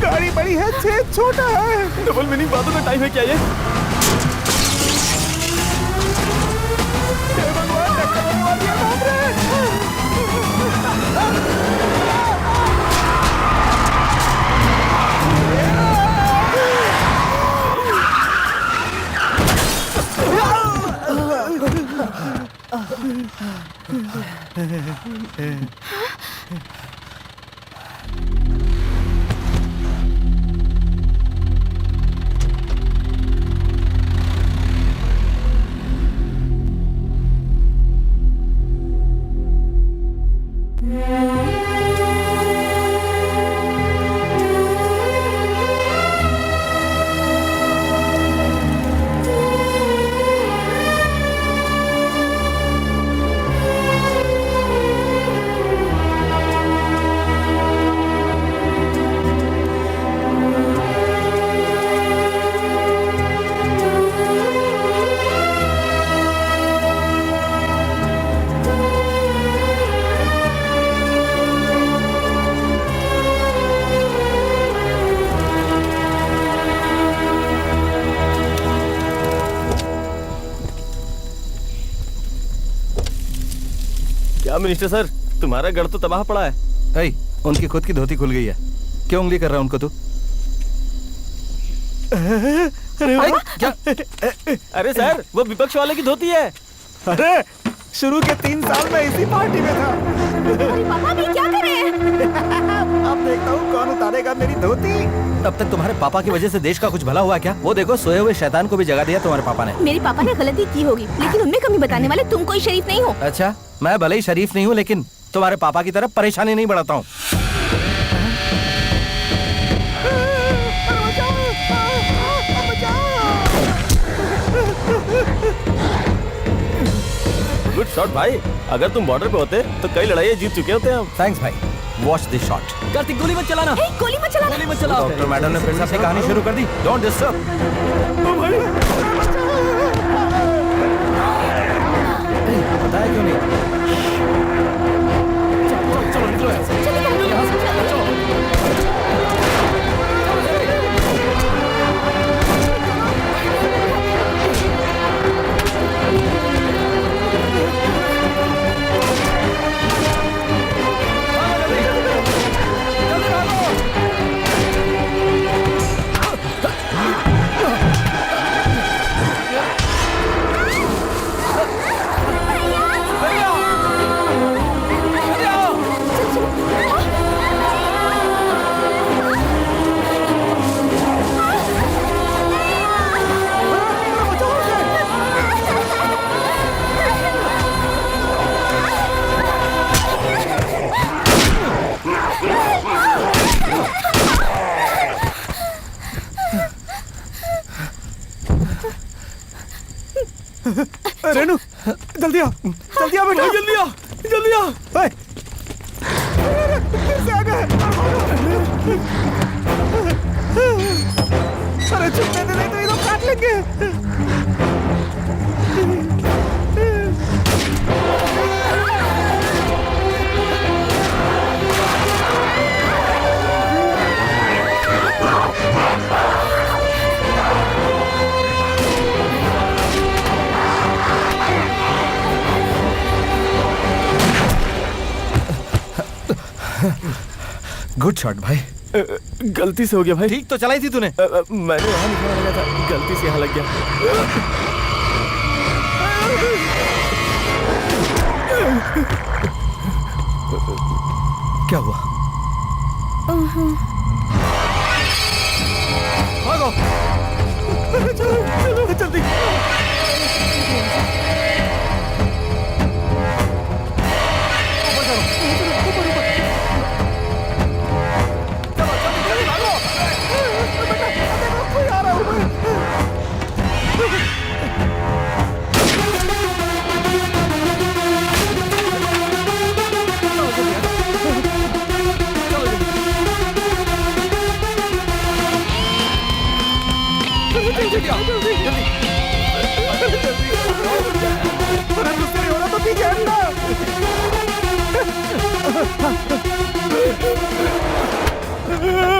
गाड़ी बड़ी है, छेद छोटा है। डबल मीनिंग बातों का टाइम है क्या ये? क्या मिनिस्टर सर, तुम्हारा गढ़ तो तबाह पड़ा है। उनकी खुद की धोती खुल गई है, क्यों उंगली कर रहा है उनको तू? अरे क्या? अरे सर, वो विपक्ष वाले की धोती है। अरे शुरू के 3 साल में इसी पार्टी में था। अरे पापा भी क्या कर रहे हैं? अब देखता हूँ कौन उतारेगा मेरी धोती। तब तक तुम्हारे पापा की वजह से देश का कुछ भला हुआ क्या? वो देखो, सोए हुए शैतान को भी जगा दिया तुम्हारे पापा ने। मेरे पापा ने गलती की होगी, लेकिन उनमें कमी बताने वाले तुम कोई शरीफ नहीं हो। अच्छा, मैं भले ही शरीफ नहीं हूँ, लेकिन तुम्हारे पापा की तरह परेशानी नहीं बढ़ाता हूँ। गुड शॉट भाई। अगर तुम बॉर्डर पे होते तो कई लड़ाइयाँ जीत चुके होते हम। थैंक्स भाई, वॉच दिस शॉट। कार्तिक गोली मत चलाना। गोली मत चलाना। गोली मत चलाओ। डॉक्टर मैडम ने फिर से अपनी कहानी शुरू कर दी। Don't disturb. बताया क्यों नहीं? चलो निकलो यहाँ से। यहाँ से चलो। रेनू जल्दी आ बेटा, जल्दी आ। फिर से आ गए। अरे छुपने दे, नहीं तो ये लोग काट लेंगे। गुड शॉट भाई। गलती से हो गया भाई। ठीक तो चलाई थी तूने। मैंने यहाँ निकलने लगा था, गलती से यहाँ लग गया। क्या हुआ? भागो। चलो जल्दी।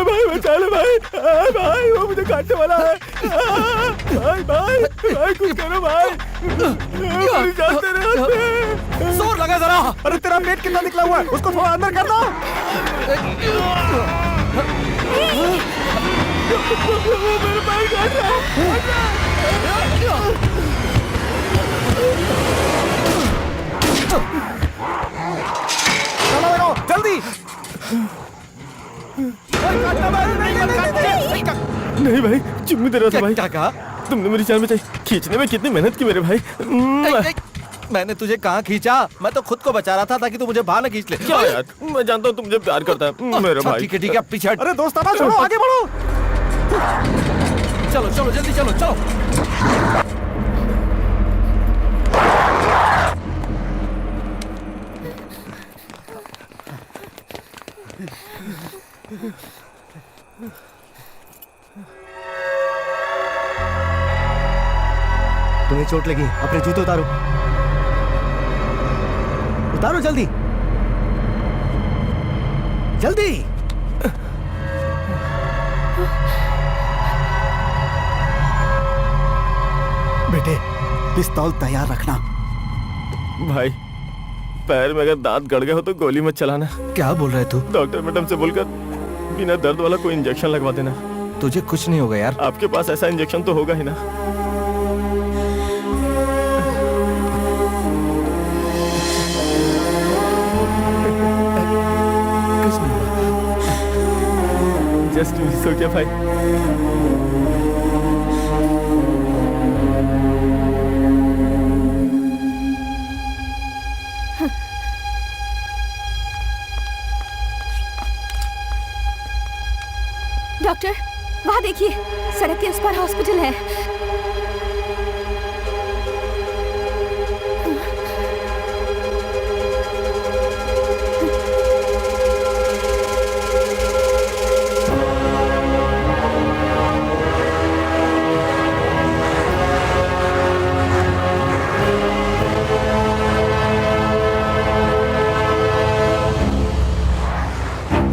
भाई बचा लो भाई, भाई वो मुझे काटने वाला है। भाई भाई भाई कुछ करो भाई, मेरी जान तेरे हाथ में। जोर लगा जरा। अरे तेरा पेट कितना निकला हुआ है, उसको थोड़ा अंदर कर दो। मेरे भाई काट रहा चलो लगाओ जल्दी। नहीं भाई, चुम्मी दे रहा था भाई। क्या कहा? तुमने मेरी जान बचाई। खींचने में कितनी मेहनत की मेरे भाई। मैंने तुझे कहाँ खींचा? मैं तो खुद को बचा रहा था ताकि तू मुझे बाहर न खींच ले। क्या यार, मैं जानता हूँ तुम मुझे प्यार करता है मेरे भाई। ठीक है पीछे हट। अरे दोस्ताना छोड़ो, आगे बढ़ो। चलो चलो जल्दी चलो चलो। तुम्हें चोट लगी, अपने जूते उतारो। उतारो जल्दी जल्दी। बेटे पिस्तौल तैयार रखना। भाई पैर में अगर दांत गड़ गए हो तो गोली मत चलाना। क्या बोल रहे तू? डॉक्टर मैडम से बोलकर बिना दर्द वाला कोई इंजेक्शन लगवा देना। तुझे कुछ नहीं होगा यार। आपके पास ऐसा इंजेक्शन तो होगा ही ना। कुछ नहीं होगा। जस्ट मिस हो गया भाई। डॉक्टर, वहाँ देखिए, सड़क के उस पार हॉस्पिटल है।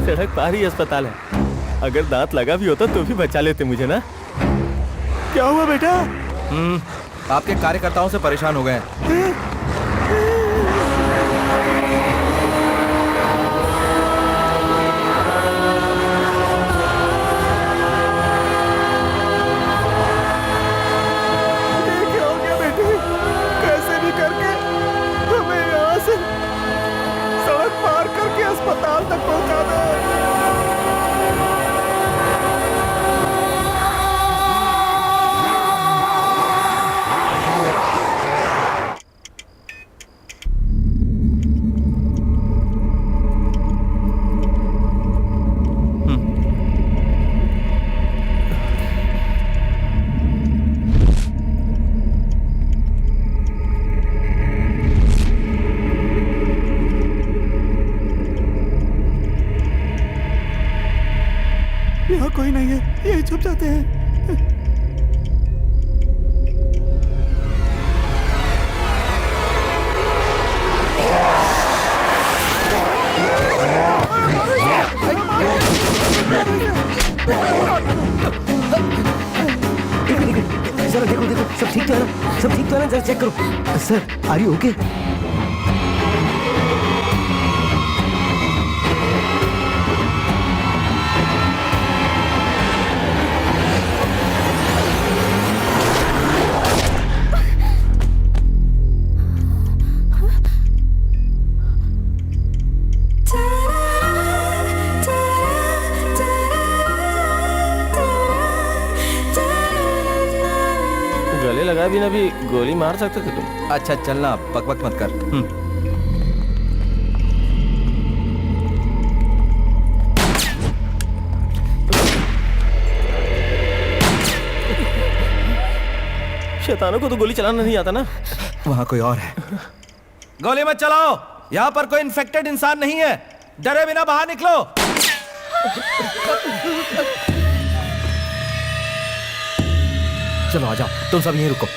सड़क पार ही अस्पताल है। अगर दांत लगा भी होता तो भी बचा लेते मुझे ना। क्या हुआ बेटा? आपके कार्यकर्ताओं से परेशान हो गए हैं। क्या हो गया बेटे? कैसे भी करके हमें यहाँ से सड़क पार करके अस्पताल तक पहुँचा दो। यहाँ कोई नहीं है, यही छुप जाते हैं। जरा देखो देखो, सब ठीक तो है ना? सब ठीक तो है ना? जरा चेक करो। Sir, are you okay? बिना भी गोली मार सकते थे तुम। अच्छा चलना, बकबक मत कर। शैतानों को तो गोली चलाना नहीं आता ना। वहां कोई और है। गोली मत चलाओ, यहाँ पर कोई इन्फेक्टेड इंसान नहीं है। डरे बिना बाहर निकलो। चलो आ जाओ, तुम सब यहीं रुको।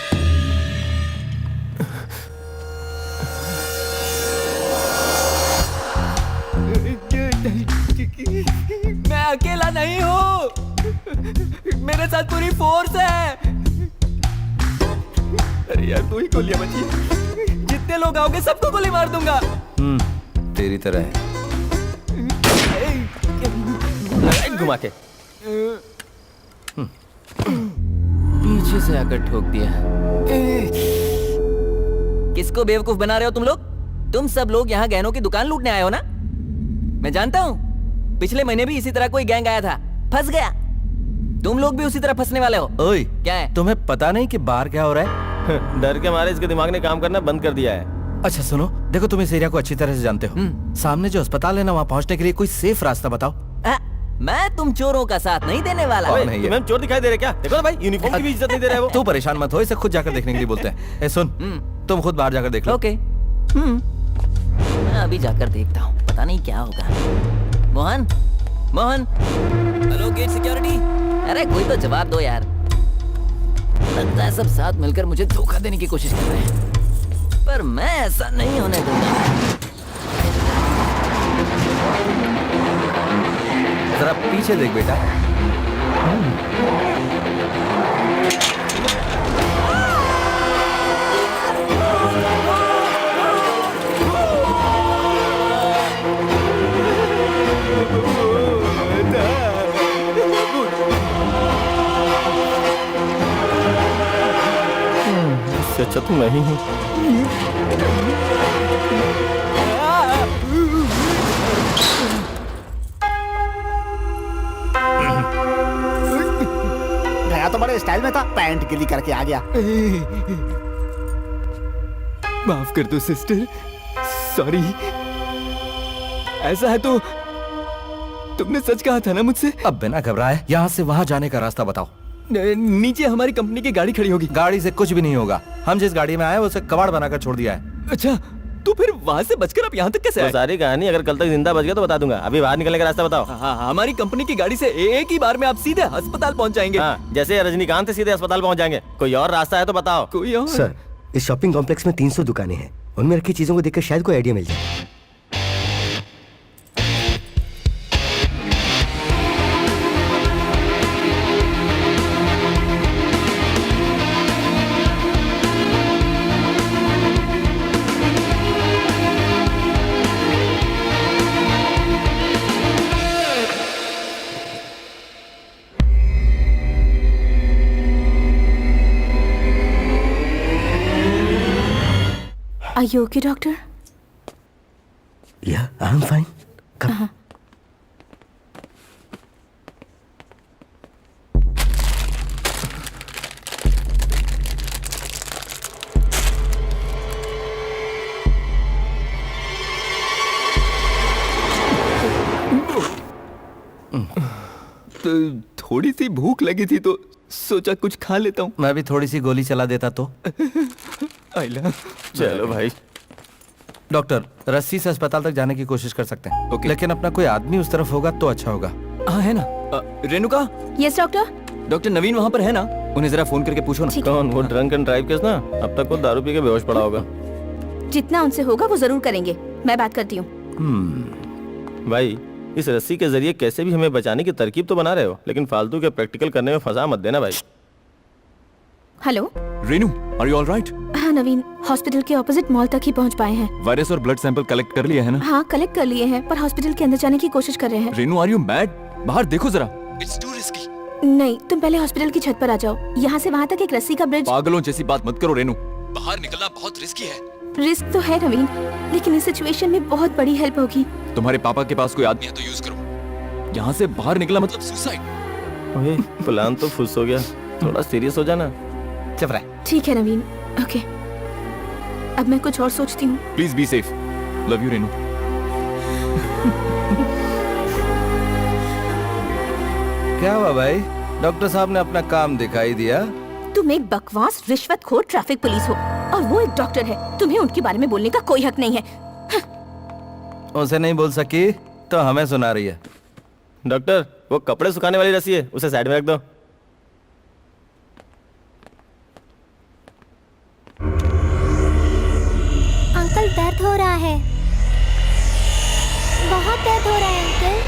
मैं अकेला नहीं हूँ, मेरे साथ पूरी फोर्स है। अरे यार, दो ही गोलियां बची हैं। जितने लोग आओगे सबको गोली मार दूंगा। तेरी तरह है। घुमा के पीछे से आकर ठोक दिया। किसको बेवकूफ बना रहे हो तुम लोग? तुम सब लोग यहाँ गहनों की दुकान लूटने आए हो ना? मैं जानता हूँ, पिछले महीने भी इसी तरह कोई गैंग आया था, फंस गया। तुम लोग भी उसी तरह फंसने वाले हो। ओए, क्या है? तुम्हें पता नहीं कि बाहर क्या हो रहा है? डर के मारे इसके दिमाग ने काम करना बंद कर दिया है। अच्छा सुनो, देखो तुम इस एरिया को अच्छी तरह से जानते हो। सामने जो अस्पताल है ना, वहाँ पहुँचने के लिए कोई सेफ रास्ता बताओ। मैं तुम चोरों का साथ नहीं देने वाला। नहीं है। तुम्हें चोर दिखाई दे रहे क्या? देखो ना भाई, यूनिफॉर्म की भी इज्जत नहीं दे रहे वो। तू परेशान मत हो, इसे खुद जाकर देखने के लिए बोलते हैं। ए सुन, तुम खुद बाहर जाकर देख लो। ओके। मैं अभी जाकर देखता हूँ, पता नहीं क्या होगा। Mohan, Mohan, hello get security. अरे कोई तो जवाब दो यार। लगता है सब साथ मिलकर मुझे धोखा देने की कोशिश कर रहे हैं, पर मैं ऐसा नहीं होने दूंगा। जरा पीछे देख बेटा। इससे अच्छा तो मैं ही हूँ। गया तो बड़े स्टाइल में था, पैंट गिली करके आ गया। माफ कर दो सिस्टर, सॉरी। ऐसा है तो तुमने सच कहा था ना मुझसे? अब बिना घबराए यहाँ से वहाँ जाने का रास्ता बताओ। नीचे हमारी कंपनी की गाड़ी खड़ी होगी। गाड़ी से कुछ भी नहीं होगा। हम जिस गाड़ी में आए उसे कबाड़ बनाकर छोड़ दिया है। अच्छा, तो फिर वहाँ से बचकर आप यहाँ तक कैसे वो आए? सारी कहानी अगर कल तक जिंदा बच गया तो बता दूंगा। अभी बाहर निकलने का रास्ता बताओ। हाँ, हमारी कंपनी की गाड़ी से एक ही बार में आप सीधे अस्पताल पहुँच जाएंगे। हाँ, जैसे रजनीकांत से सीधे अस्पताल पहुंच जाएंगे। कोई और रास्ता है तो बताओ। कोई और? सर, इस शॉपिंग कॉम्प्लेक्स में 300 दुकानें हैं। उनमें रखी चीजों को देखकर शायद कोई आइडिया मिल जाए। Are you okay, doctor? Yeah, I'm fine. Come. तो थोड़ी सी भूख लगी थी तो सोचा कुछ खा लेता हूँ। मैं भी थोड़ी सी गोली चला देता तो। आइला। चलो भाई। डॉक्टर, रस्सी से अस्पताल तक जाने की कोशिश कर सकते हैं। ओके। लेकिन अपना कोई आदमी उस तरफ होगा तो अच्छा होगा। हाँ है ना। Renuka, Yes, doctor. डॉक्टर नवीन वहाँ पर है ना? उन्हें जरा फोन करके पूछो ना। कौन? वो ड्रंक एंड ड्राइव केस ना? अब तक वो दारू पी के बेहोश पड़ा होगा। जितना उनसे होगा वो जरूर करेंगे। मैं बात करती हूँ। भाई, इस रस्सी के जरिए कैसे भी हमें बचाने की तरकीब तो बना रहे हो, लेकिन फालतू के प्रैक्टिकल करने में फंसा मत देना भाई। Hello. Renu, are you all right? हाँ नवीन, हॉस्पिटल के ऑपोजिट मॉल तक ही पहुँच पाए हैं। वायरस और ब्लड सैंपल कलेक्ट कर लिया है ना? हाँ, कलेक्ट कर लिए हैं, पर हॉस्पिटल के अंदर जाने की कोशिश कर रहे हैं। Renu, are you mad? बाहर देखो जरा। It's too risky. नहीं, तुम पहले हॉस्पिटल की छत पर आ जाओ। यहाँ से वहाँ तक एक रस्सी का ब्रिज। पागलों जैसी बात मत करो रेनू। बाहर निकलना बहुत रिस्की है। रिस्क तो है नवीन, लेकिन इस सिचुएशन में बहुत बड़ी हेल्प होगी। तुम्हारे पापा के पास कोई आदमी है तो यूज करो। यहाँ से बाहर निकला मतलब सुसाइड। ओए, प्लान तो फुस हो गया। थोड़ा सीरियस हो जाना। चुप रह। ठीक है नवीन, ओके। अब मैं कुछ और सोचती हूँ। Please be safe. Love you Renu. क्या हुआ भाई, डॉक्टर साहब ने अपना काम दिखाई दिया? तुम एक बकवास रिश्वतखोर ट्रैफिक पुलिस हो और वो एक डॉक्टर है। तुम्हें उनके बारे में बोलने का कोई हक नहीं है। उनसे नहीं बोल सकी तो हमें सुना रही है। डॉक्टर, वो कपड़े सुखाने वाली रस्सी है, उसे साइड में रख दो। अंकल दर्द हो रहा है, बहुत दर्द हो रहा है अंकल।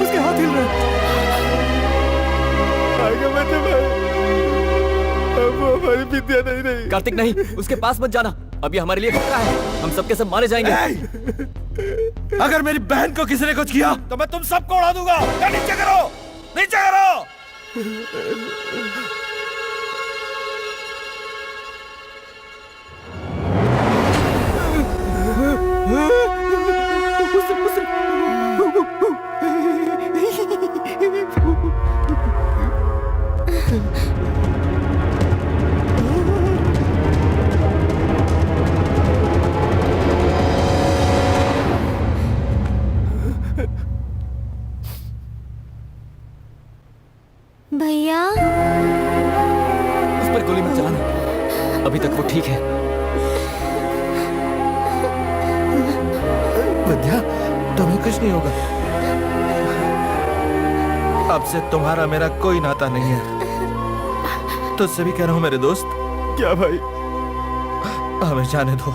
उसके हाथ हिल रहे हैं। आगे बढ़ते भाई, अब वो हमारी विद्या नहीं रही। कार्तिक नहीं, उसके पास मत जाना। अब ये हमारे लिए खतरा है, हम सबके सब मारे जाएंगे। अगर मेरी बहन को किसी ने कुछ किया तो मैं तुम सबको उड़ा दूंगा। नीचे करो, नीचे करो। भैया, उस पर गोली मत चलाना, अभी तक वो ठीक है। विद्या, तुम्हें कुछ नहीं होगा। अब से तुम्हारा मेरा कोई नाता नहीं है। तुझसे भी कह रहा हूं मेरे दोस्त। क्या भाई? हमें जाने दो।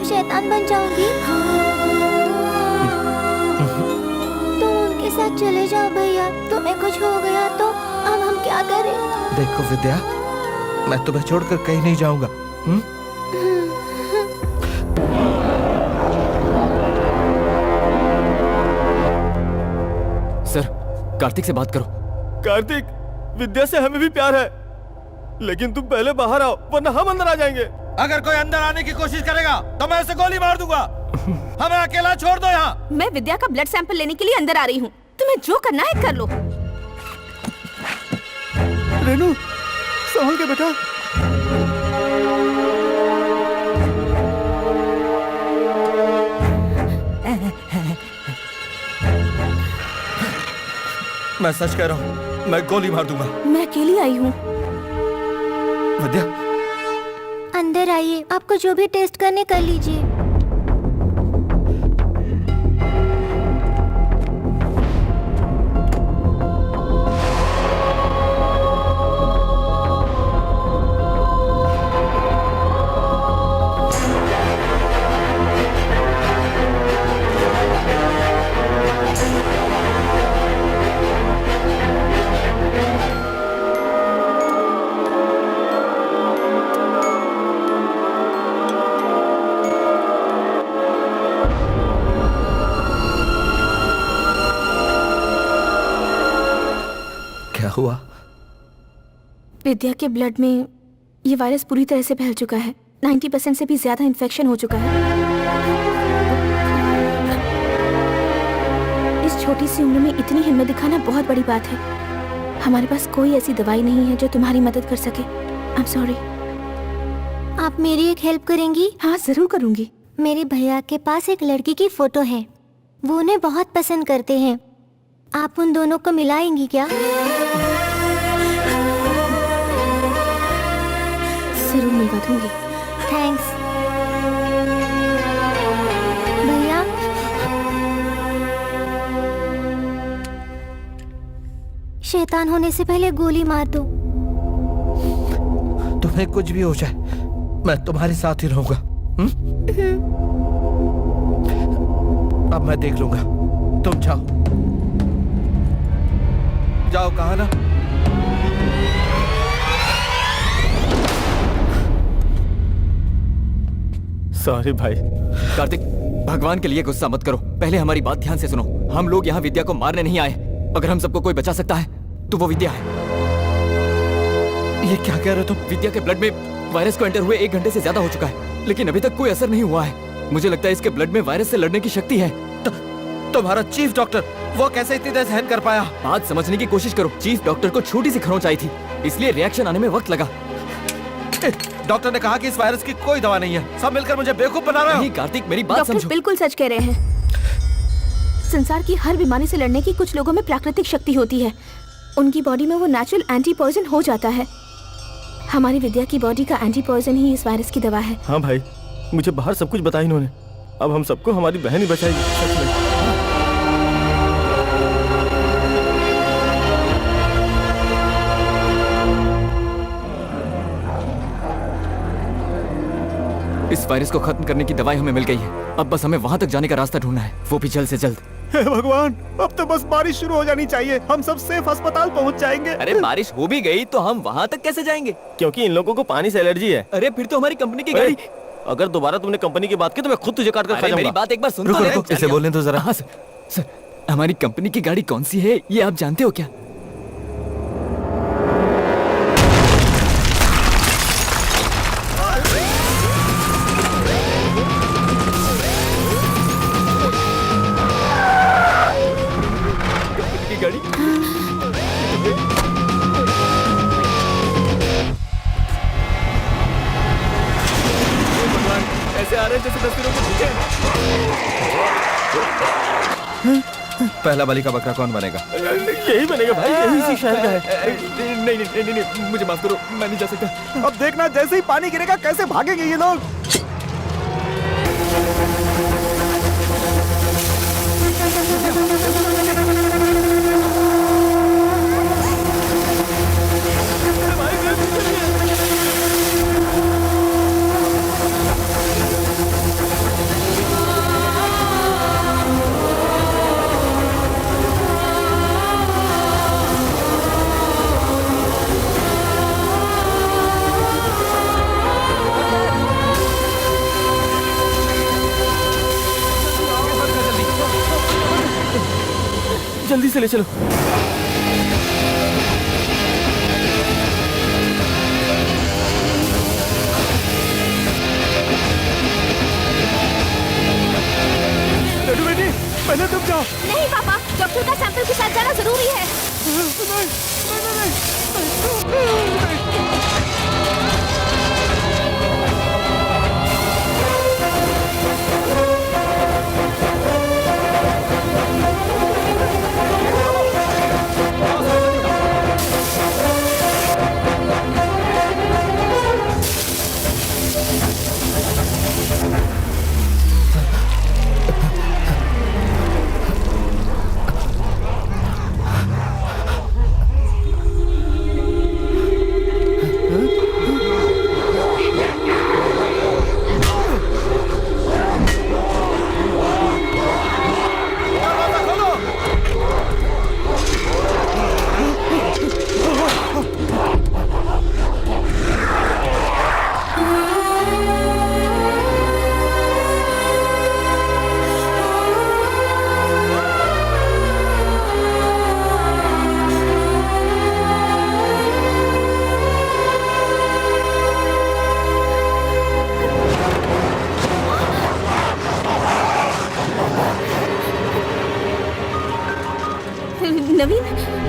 शैतान बन जाऊंगी। तुम उनके साथ चले जाओ भैया, तुम्हें कुछ हो गया तो अब हम क्या करें? देखो विद्या, मैं तुम्हें छोड़कर कहीं नहीं जाऊंगा। सर, कार्तिक से बात करो। कार्तिक, विद्या से हमें भी प्यार है, लेकिन तुम पहले बाहर आओ वरना हम अंदर आ जाएंगे। अगर कोई अंदर आने की कोशिश करेगा तो मैं उसे गोली मार दूंगा। हमें अकेला छोड़ दो यहाँ। मैं विद्या का ब्लड सैंपल लेने के लिए अंदर आ रही हूँ, तुम्हें जो करना है कर लो। रेनू, संभल के बेटा। मैं सच कह रहा हूँ, मैं गोली मार दूंगा। मैं अकेली आई हूँ। विद्या, अंदर आइए, आपको जो भी टेस्ट करने कर लीजिए। क्या हुआ? विद्या के ब्लड में ये वायरस पूरी तरह से फैल चुका है। 90% से भी ज्यादा इन्फेक्शन हो चुका है। इस छोटी सी उम्र में इतनी हिम्मत दिखाना बहुत बड़ी बात है। हमारे पास कोई ऐसी दवाई नहीं है जो तुम्हारी मदद कर सके। I am sorry. आप मेरी एक हेल्प करेंगी? हाँ, जरूर करूंगी। मेरे भैया के पास एक लड़की की फोटो है, वो उन्हें बहुत पसंद करते हैं। आप उन दोनों को मिलाएंगी क्या? जरूर मिलवा दूंगी। थैंक्स भैया। शैतान होने से पहले गोली मार दो। तुम्हें कुछ भी हो जाए, मैं तुम्हारे साथ ही रहूंगा। अब मैं देख लूंगा, तुम जाओ। जाओ, कहा ना। सॉरी भाई। कार्तिक, भगवान के लिए गुस्सा मत करो। पहले हमारी बात ध्यान से सुनो। हम लोग यहाँ विद्या को मारने नहीं आए। अगर हम सबको कोई बचा सकता है तो वो विद्या है। ये क्या कह रहे हो तुम? विद्या के ब्लड में वायरस को एंटर हुए 1 घंटे से ज्यादा हो चुका है, लेकिन अभी तक कोई असर नहीं हुआ है। मुझे लगता है इसके ब्लड में वायरस से लड़ने की शक्ति है। तुम्हारा चीफ डॉक्टर, वो कैसे इतनी देर सहन कर पाया? बात समझने की कोशिश करो। चीफ डॉक्टर को छोटी सी खरोंच आई थी, इसलिए रिएक्शन आने में वक्त लगा। डॉक्टर ने कहा कि इस वायरस की कोई दवा नहीं है। सब मिलकर मुझे बेवकूफ बना रहे हो। नहीं कार्तिक, मेरी बात डॉक्टर समझो। बिल्कुल सच कह रहे हैं। संसार की हर बीमारी से लड़ने की कुछ लोगों में प्राकृतिक शक्ति होती है। उनकी बॉडी में वो नेचुरल एंटी पॉइजन हो जाता है। हमारी विद्या की बॉडी का एंटी पॉइजन ही इस वायरस की दवा है। हाँ भाई, मुझे बाहर सब कुछ बताया इन्होंने। अब हम सबको हमारी बहन ही बचाएगी। सच में। इस वायरस को खत्म करने की दवाई हमें मिल गई है। अब बस हमें वहां तक जाने का रास्ता ढूंढना है, वो भी जल्द से जल्द। हे भगवान, अब तो बस बारिश शुरू हो जानी चाहिए। हम सब सेफ अस्पताल पहुंच जाएंगे। अरे बारिश हो भी गई तो हम वहां तक कैसे जाएंगे? क्योंकि इन लोगों को पानी से एलर्जी है। अरे फिर तो हमारी कंपनी की गाड़ी। अगर दोबारा तुमने कंपनी की बात की तो मैं खुद तुझे काट कर खा जाऊंगा। मेरी बात एक बार सुन तो रुको, ले। रुको, इसे बोलने दो जरा। हाँ सर, हमारी कंपनी की गाड़ी कौन सी है ये आप जानते हो क्या? कंपनी की गाड़ी। ऐसे आ रहे हैं जैसे 10 दिनों के भूखे हैं। पहला बलि का बकरा कौन बनेगा? यही बनेगा भाई, यही इसी शहर का है। नहीं, मुझे माफ करो, मैं नहीं जा सकता। अब देखना, जैसे ही पानी गिरेगा कैसे भागेंगे ये लोग। जल्दी से ले चलो।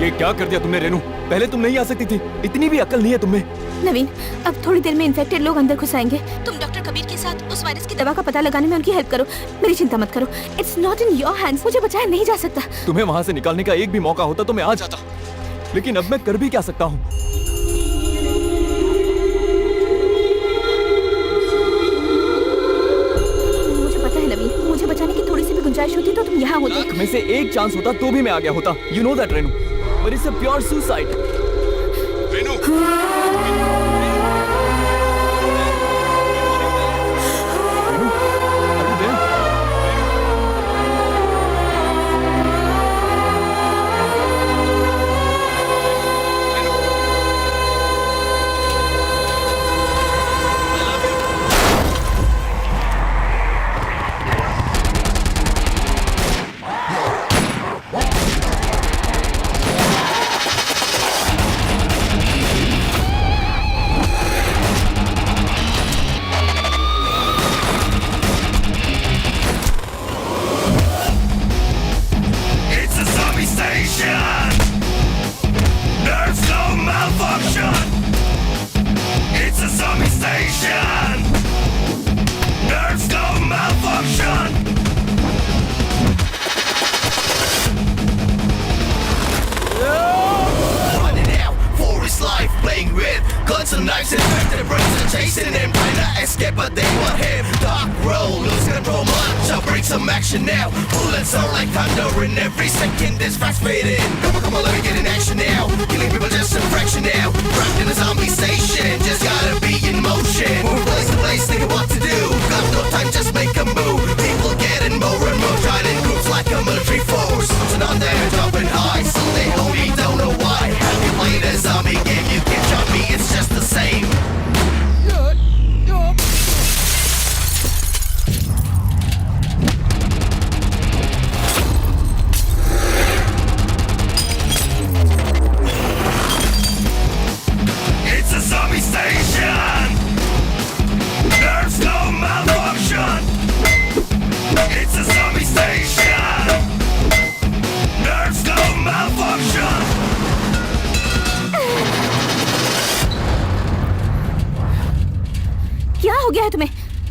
ये क्या कर दिया तुमने रेनू? पहले तुम नहीं आ सकती थी, इतनी भी अकल नहीं है तुम्हें। नवीन, अब थोड़ी देर में इन्फेक्टेड लोग अंदर घुस आएंगे। तुम डॉक्टर कबीर के साथ उस वायरस की दवा का पता लगाने में उनकी हेल्प करो। मेरी चिंता मत करो, it's not in your hands. मुझे बचाया नहीं जा सकता। तुम्हें वहाँ से निकालने का एक भी मौका होता तो मैं आ जाता, लेकिन अब मैं कर भी क्या सकता हूँ? मुझे पता है नवीन, मुझे बचाने की थोड़ी सी भी गुंजाइश होती तो तुम यहाँ होते। लाख में से एक चांस होता तो भी मैं आ गया होता। You know that Renu, but it's a pure suicide. Renu,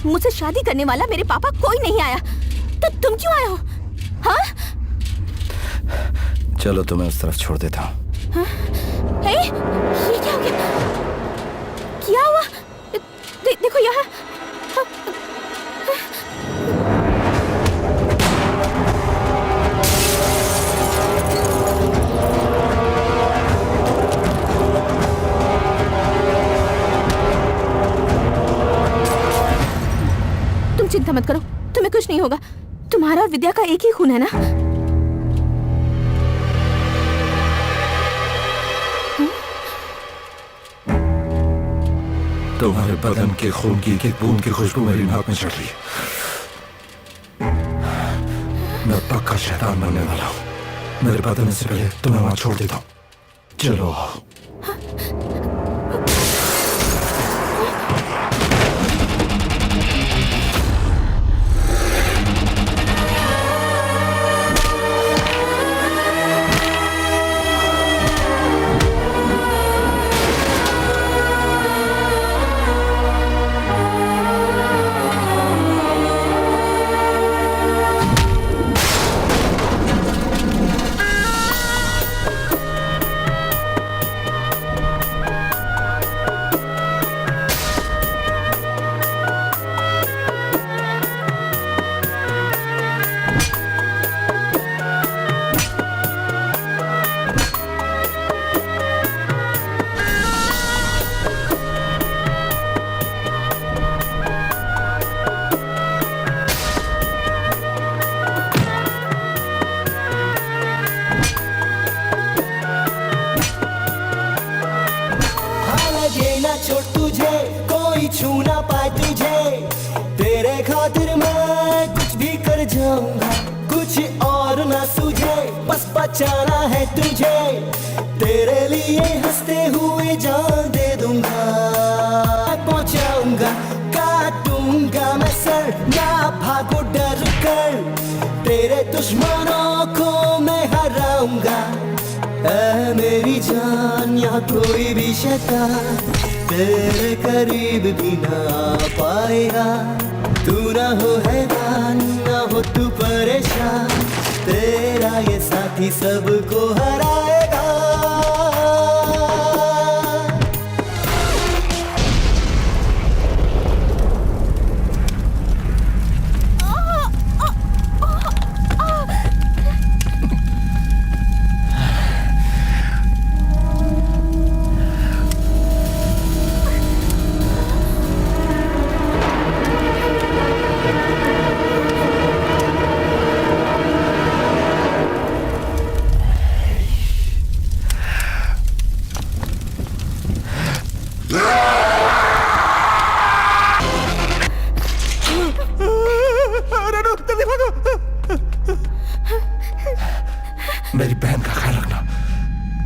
मुझसे शादी करने वाला मेरे पापा कोई नहीं आया, तो तुम क्यों आए हो? हाँ? चलो तुम्हें उस तरफ छोड़ देता हूँ। हाँ? ये क्या हो गया? क्या हुआ? देखो यहाँ। चिंता मत करो, तुम्हें कुछ नहीं होगा। तुम्हारा और विद्या का एक ही खून है ना? तुम्हारे बदन के खून की एक बूंद की खुशबू मेरी नाक में चढ़ रही है। मैं पक्का शैतान बनने वाला हूँ। मेरे बदलने से पहले तुम्हें वहां छोड़ देता हूँ। चलो। बचाना है तुझे, तेरे लिए हंसते हुए जान दे दूंगा। पहुंचाऊंगा, काटूंगा मैं सर, ना भागो डर कर, तेरे दुश्मनों को मैं हराऊंगा। जान यहाँ कोई भी शैतान तेरे करीब भी ना आ पाएगा। तू ना हो हैरान ना हो तू परेशान, तेरा ये साथी सबको हराएगा। मेरी बहन का ख्याल रखना,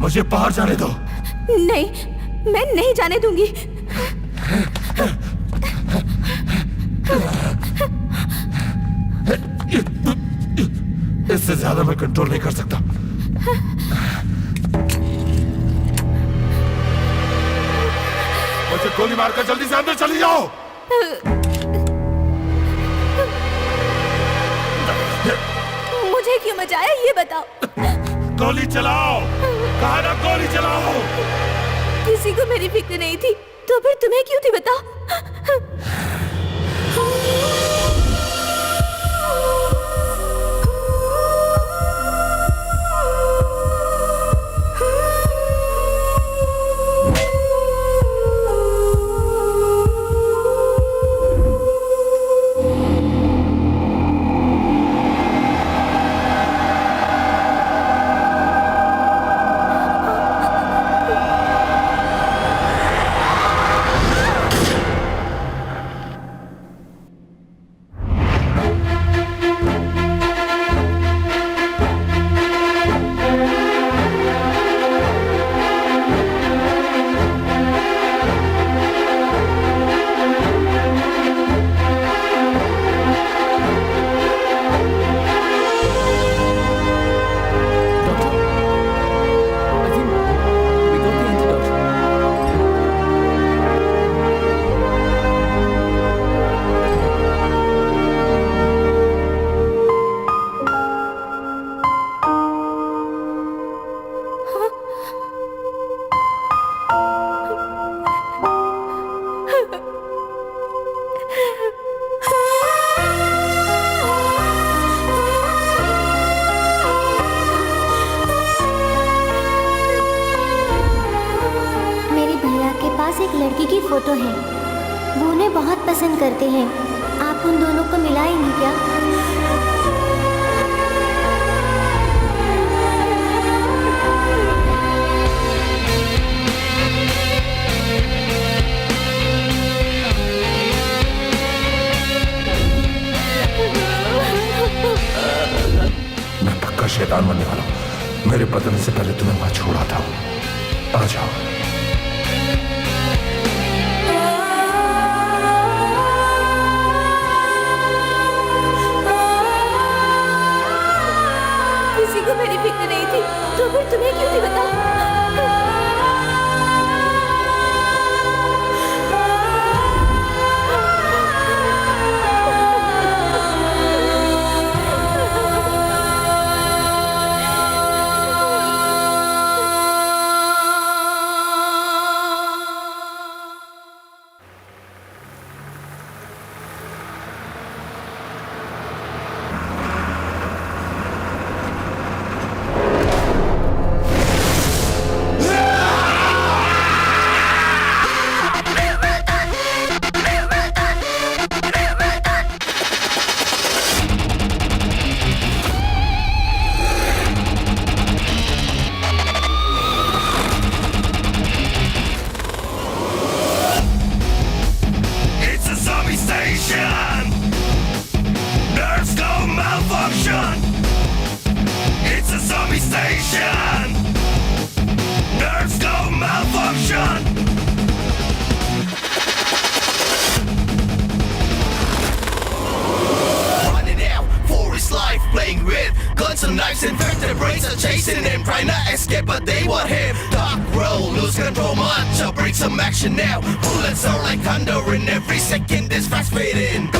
मुझे बाहर जाने दो। नहीं, मैं नहीं जाने दूंगी। इससे ज्यादा मैं कंट्रोल नहीं कर सकता। मुझे गोली मारकर जल्दी से अंदर चली जाओ। मुझे क्यों मचाया ये बताओ। गोली चलाओ, कहा ना गोली चलाओ। किसी को मेरी फिक्र नहीं थी, तो फिर तुम्हें क्यों थी बताओ। एक लड़की की फोटो है, वो उन्हें बहुत पसंद करते हैं। आप उन दोनों को मिलाएंगे क्या? मैं पक्का शैतान बनने वाला हूँ। मेरे बदलने से पहले तुम्हें वहां छोड़ा था। आ जाओ। किसी को मेरी फिक्र नहीं थी, तो फिर तुम्हें क्यों थी बताओ। Playing with guns and knives and vertebrates are chasing him, trying to escape, but they want him. Dark control much. I'll bring some action now. Bullets are like thunder and every second is fast fading.